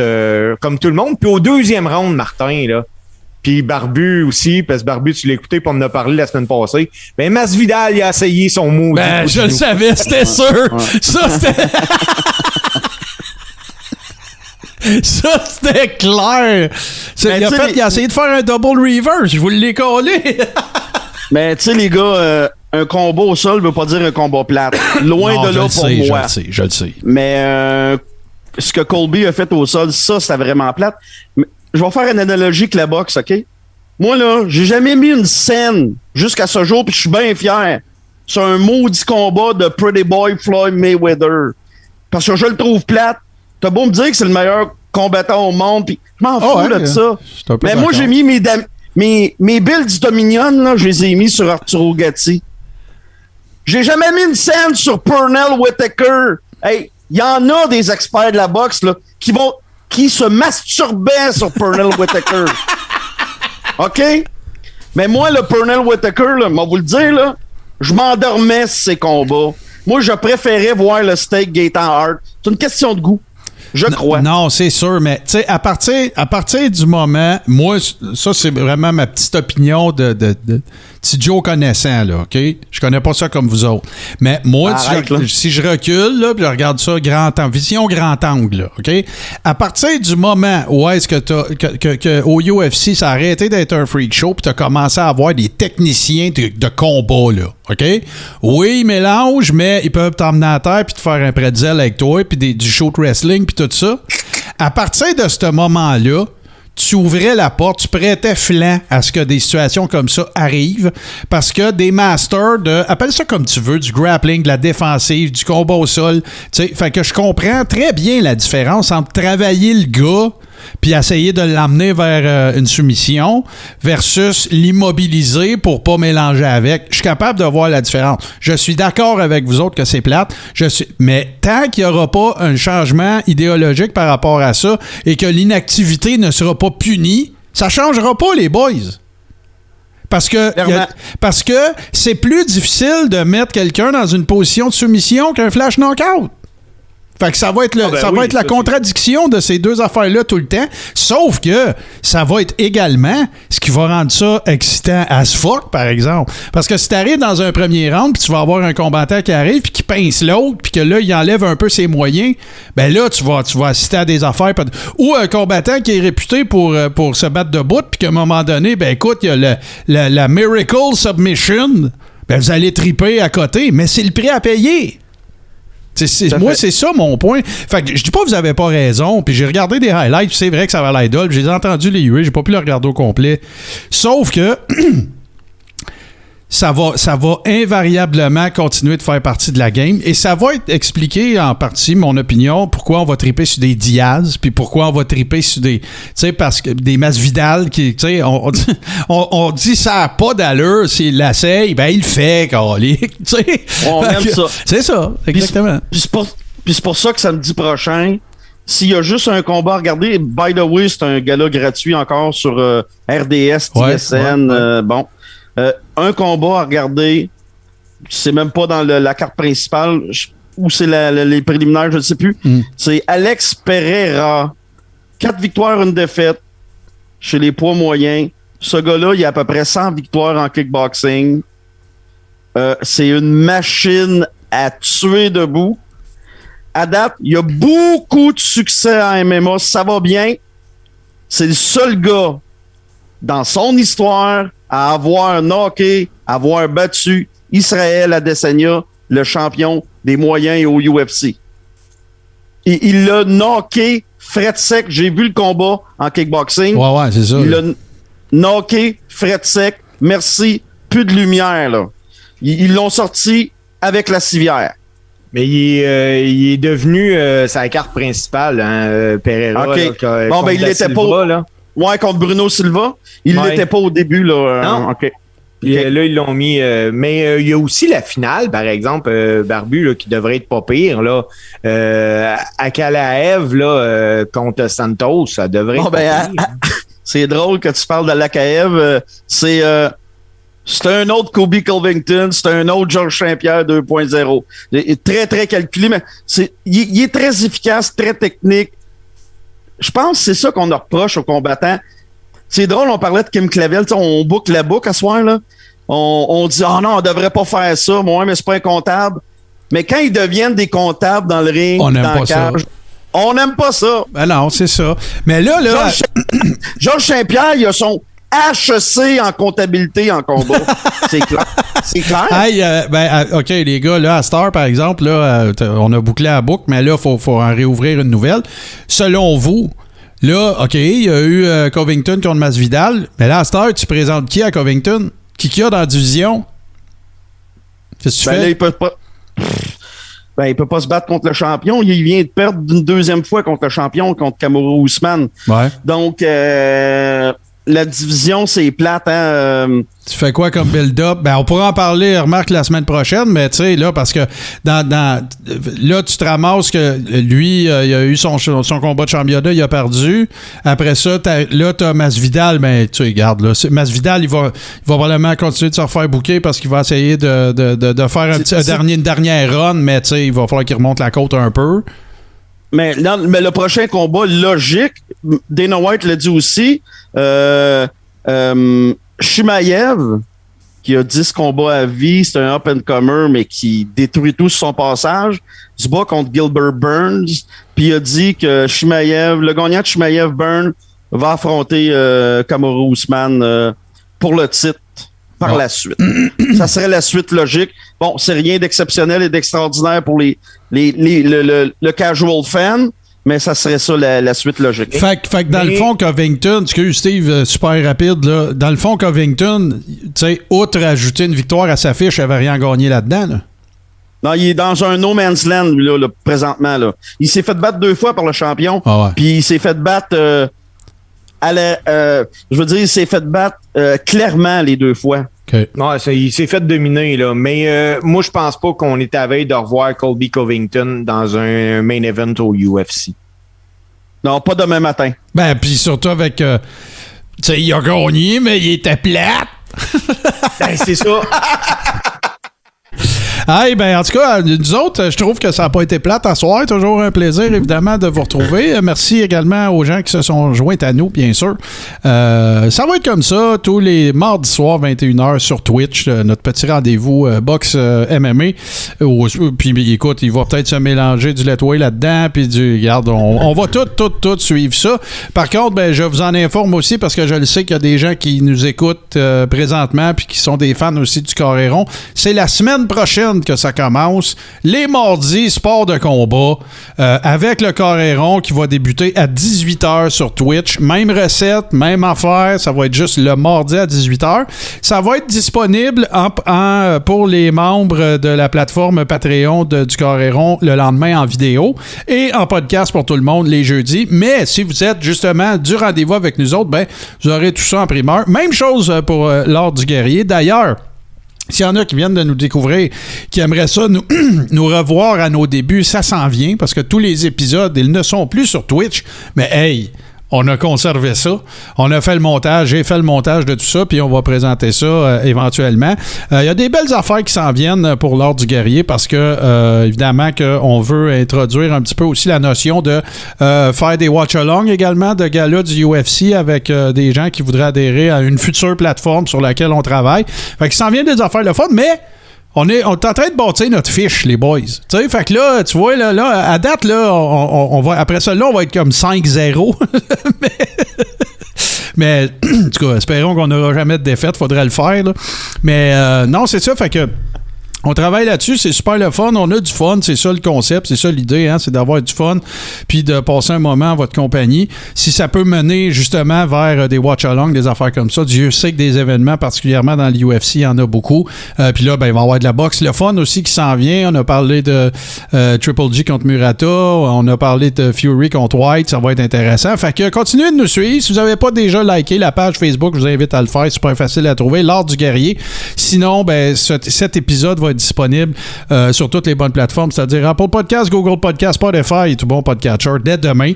comme tout le monde. Puis au deuxième round, Martin, là. Puis Barbu aussi, parce que Barbu, tu l'as écouté pour me parler la semaine passée. Ben, Masvidal, il a essayé son mot. Ben, je le savais, c'était sûr. Ouais. Ça, c'était... Ça, c'était clair. Il a essayé de faire un double reverse. Je vous l'ai collé. Mais, tu sais, les gars... un combat au sol veut pas dire un combat plate. Loin non, de là pour moi. Je le sais. Mais ce que Colby a fait au sol, ça, c'était vraiment plate. Mais, je vais faire une analogie avec la boxe, OK? Moi, là, j'ai jamais mis une scène jusqu'à ce jour, puis je suis bien fier. C'est un maudit combat de Pretty Boy Floyd Mayweather. Parce que je le trouve plate. T'as beau me dire que c'est le meilleur combattant au monde, puis je m'en fous de ça. Mais moi, j'ai mis mes billes du Dominion, là, je les ai mis sur Arturo Gatti. J'ai jamais mis une scène sur Pernell Whitaker. Hey, il y en a des experts de la boxe là, qui se masturbaient sur Pernell Whitaker. OK? Mais moi, le Pernell Whitaker, là, moi vous le dire, là, je m'endormais sur ces combats. Moi, je préférais voir le steak Gaétan Hart. C'est une question de goût. Je crois. Non, c'est sûr, mais tu sais, à partir du moment, moi, ça, c'est vraiment ma petite opinion de petit Joe connaissant, là, OK? Je connais pas ça comme vous autres. Mais moi, si je recule, là, puis je regarde ça vision grand angle, là, OK? À partir du moment où est-ce que au UFC, ça a arrêté d'être un freak show, puis t'as commencé à avoir des techniciens de combat, là, OK? Oui, ils mélangent, mais ils peuvent t'emmener à terre puis te faire un pretzel avec toi, puis du shoot wrestling, puis tout ça. À partir de ce moment-là, tu ouvrais la porte, tu prêtais flanc à ce que des situations comme ça arrivent, parce que des masters appelle ça comme tu veux, du grappling, de la défensive, du combat au sol, tu sais, fait que je comprends très bien la différence entre travailler le gars puis essayer de l'emmener vers une soumission versus l'immobiliser pour pas mélanger avec. Je suis capable de voir la différence. Je suis d'accord avec vous autres que c'est plate. Mais tant qu'il n'y aura pas un changement idéologique par rapport à ça et que l'inactivité ne sera pas punie, ça changera pas, les boys. Parce que c'est plus difficile de mettre quelqu'un dans une position de soumission qu'un flash knockout. Fait que ça va être la contradiction de ces deux affaires-là tout le temps. Sauf que ça va être également ce qui va rendre ça excitant as fuck, par exemple. Parce que si t'arrives dans un premier round puis tu vas avoir un combattant qui arrive puis qui pince l'autre puis que là, il enlève un peu ses moyens, ben là, tu vas assister à des affaires. Ou un combattant qui est réputé pour se battre debout puis qu'à un moment donné, ben écoute, il y a la Miracle Submission. Ben vous allez triper à côté, mais c'est le prix à payer. Moi, c'est ça mon point. Fait que je dis pas que vous avez pas raison, puis j'ai regardé des highlights, puis c'est vrai que ça va l'idole, j'ai entendu les UA, j'ai pas pu le regarder au complet. Sauf que ça va invariablement continuer de faire partie de la game et ça va être expliqué en partie, mon opinion, pourquoi on va triper sur des Diaz, puis pourquoi on va triper sur des, tu sais, parce que des Masvidal qui, tu sais, on dit ça n'a pas d'allure, s'il l'essaye, ben il le fait, calique, tu sais. On aime ça. C'est ça, exactement. Puis c'est pour ça que samedi prochain, s'il y a juste un combat à regarder, by the way, c'est un gala gratuit encore sur RDS, TSN, bon. Un combat à regarder, c'est même pas dans la carte principale, ou c'est les préliminaires, je ne sais plus. C'est Alex Pereira. 4 victoires, 1 défaite chez les poids moyens. Ce gars-là, il a à peu près 100 victoires en kickboxing. C'est une machine à tuer debout. à date, il y a beaucoup de succès en MMA. Ça va bien. C'est le seul gars dans son histoire à avoir knocké, à avoir battu Israël Adesanya, le champion des moyens au UFC. Et il l'a knocké fret sec. J'ai vu le combat en kickboxing. Ouais, c'est ça. Il l'a knocké fret sec. Merci. Plus de lumière, là. Ils l'ont sorti avec la civière. Mais il est devenu sa carte principale, hein, Pereira. OK. Là, bon, ben, il l'était pas. Là. Ouais, contre Bruno Silva. Il l'était pas au début, là. Non. OK. Puis là, ils l'ont mis. Mais il y a aussi la finale, par exemple, Barbu, là, qui devrait être pas pire. Là, Akalaev là, contre Santos, ça devrait être pas pire. C'est drôle que tu parles de Lakaev. C'est un autre Kobe Covington, c'est un autre Georges Saint-Pierre 2.0. Il est très, très calculé, mais il est très efficace, très technique. Je pense que c'est ça qu'on reproche aux combattants. C'est drôle, on parlait de Kim Clavel, on boucle la boucle à ce soir, là. On dit, non, on devrait pas faire ça, moi, mais c'est pas un comptable. Mais quand ils deviennent des comptables dans le ring, on dans la cage, on n'aime pas ça. Ben non, c'est ça. Mais là... Georges Saint-Pierre, il a son HEC en comptabilité en combat. C'est clair. C'est clair. Hey, OK, les gars, là, à Star, par exemple, là, on a bouclé la boucle, mais là, il faut en réouvrir une nouvelle. Selon vous, là, OK, il y a eu Covington contre Masvidal, mais là, à Star, tu présentes qui à Covington? Qui y a dans la division? Qu'est-ce que tu fais? Là, il peut pas... il peut pas se battre contre le champion. Il vient de perdre une deuxième fois contre le champion, contre Kamaru Usman. Ouais. Donc, la division, c'est plate. Hein? Tu fais quoi comme build-up? Ben, on pourra en parler, remarque, la semaine prochaine, mais tu sais, là, parce que là, tu te ramasses que lui, il a eu son combat de championnat, il a perdu. Après ça, là, t'as Masvidal, mais tu sais, regarde, là, Masvidal, il va probablement continuer de se refaire bouquer parce qu'il va essayer de faire une dernière run, mais tu sais, il va falloir qu'il remonte la côte un peu. Mais le prochain combat logique, Dana White l'a dit aussi, Chimaev, qui a 10 combats à vie, c'est un up-and-comer, mais qui détruit tout sur son passage, se bat contre Gilbert Burns, puis il a dit que Chimaev, le gagnant de Chimaev-Burns va affronter Kamaru Usman pour le titre par la suite. Ça serait la suite logique. Bon, c'est rien d'exceptionnel et d'extraordinaire pour le casual fan, mais ça serait ça la suite logique. Fait que dans le fond, Covington, excuse Steve, super rapide, là, dans le fond, Covington, tu sais, outre ajouter une victoire à sa fiche, il n'avait rien gagné là-dedans. Là. Non, il est dans un no man's land, là, présentement. Là. Il s'est fait battre 2 fois par le champion, puis il s'est fait battre... je veux dire, il s'est fait battre clairement les 2 fois. Okay. Non, il s'est fait dominer, là. Mais moi, je pense pas qu'on est à veille de revoir Colby Covington dans un main event au UFC. Non, pas demain matin. Ben, puis surtout avec... tu sais, il a gagné, mais il était plate. Ben, c'est ça. Hey, ben, en tout cas, nous autres, je trouve que ça n'a pas été plate à soir. Toujours un plaisir, évidemment, de vous retrouver. Merci également aux gens qui se sont joints à nous, bien sûr. Ça va être comme ça, tous les mardis soirs, 21h, sur Twitch, notre petit rendez-vous box MMA. Puis, écoute, il va peut-être se mélanger du Let's Way là-dedans, puis regarde, on va tout suivre ça. Par contre, ben, je vous en informe aussi, parce que je le sais qu'il y a des gens qui nous écoutent présentement, puis qui sont des fans aussi du Coréron. C'est la semaine prochaine que ça commence. Les mardis, sport de combat, avec le Coréron qui va débuter à 18h sur Twitch. Même recette, même affaire. Ça va être juste le mardi à 18h. Ça va être disponible pour les membres de la plateforme Patreon du Coréron le lendemain en vidéo et en podcast pour tout le monde les jeudis. Mais si vous êtes justement du rendez-vous avec nous autres, ben, vous aurez tout ça en primeur. Même chose pour l'Ordre du Guerrier. D'ailleurs, s'il y en a qui viennent de nous découvrir, qui aimeraient ça nous revoir à nos débuts, ça s'en vient, parce que tous les épisodes, ils ne sont plus sur Twitch, mais hey, on a conservé ça. On a fait le montage, j'ai fait le montage de tout ça, puis on va présenter ça éventuellement. Il y a des belles affaires qui s'en viennent pour l'Ordre du Guerrier, parce que, évidemment, qu'on veut introduire un petit peu aussi la notion de faire des watch-alongs également, de galas du UFC avec des gens qui voudraient adhérer à une future plateforme sur laquelle on travaille. Fait qu'il s'en vient des affaires le fun, mais on est en train de bâtir notre fiche, les boys. Tu sais, fait que là, tu vois, là, à date, là, on va, après ça, là, on va être comme 5-0. Mais, en tout cas, espérons qu'on n'aura jamais de défaite. Faudrait le faire, là. Mais, non, c'est ça, fait que on travaille là-dessus, c'est super le fun, on a du fun, c'est ça le concept, c'est ça l'idée, hein, c'est d'avoir du fun, puis de passer un moment en votre compagnie. Si ça peut mener justement vers des watch-alongs, des affaires comme ça, Dieu sait que des événements, particulièrement dans l'UFC, il y en a beaucoup. Puis là, ben, il va y avoir de la boxe, le fun aussi qui s'en vient. On a parlé de Triple G contre Murata, on a parlé de Fury contre White, ça va être intéressant. Fait que continuez de nous suivre. Si vous n'avez pas déjà liké la page Facebook, je vous invite à le faire, super facile à trouver, L'Art du Guerrier. Sinon, ben, cet épisode va être disponible sur toutes les bonnes plateformes, c'est-à-dire Apple Podcast, Google Podcast, Spotify et tout bon podcatcher dès demain.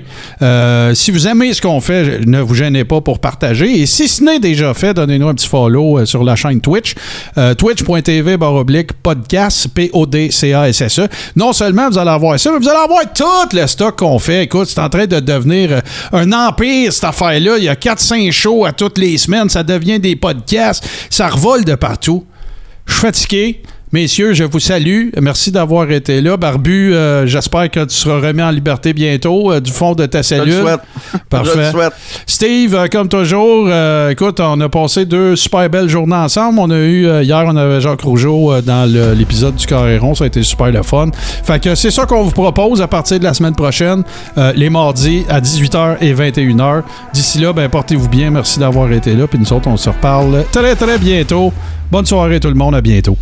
Si vous aimez ce qu'on fait, ne vous gênez pas pour partager. Et si ce n'est déjà fait, donnez-nous un petit follow sur la chaîne Twitch. Twitch.tv/podcast, PODCASSE. Non seulement vous allez avoir ça, mais vous allez avoir tout le stock qu'on fait. Écoute, c'est en train de devenir un empire, cette affaire-là. Il y a 4-5 shows à toutes les semaines. Ça devient des podcasts. Ça revole de partout. Je suis fatigué. Messieurs, je vous salue. Merci d'avoir été là. Barbu, j'espère que tu seras remis en liberté bientôt du fond de ta cellule. Je le souhaite. Parfait. Je le souhaite. Steve, comme toujours, écoute, on a passé 2 super belles journées ensemble. On a eu, hier, on avait Jacques Rougeau dans l'épisode du Carré Rond. Ça a été super le fun. Fait que c'est ça qu'on vous propose à partir de la semaine prochaine, les mardis à 18h et 21h. D'ici là, ben portez-vous bien. Merci d'avoir été là. Puis nous autres, on se reparle très, très bientôt. Bonne soirée tout le monde. À bientôt.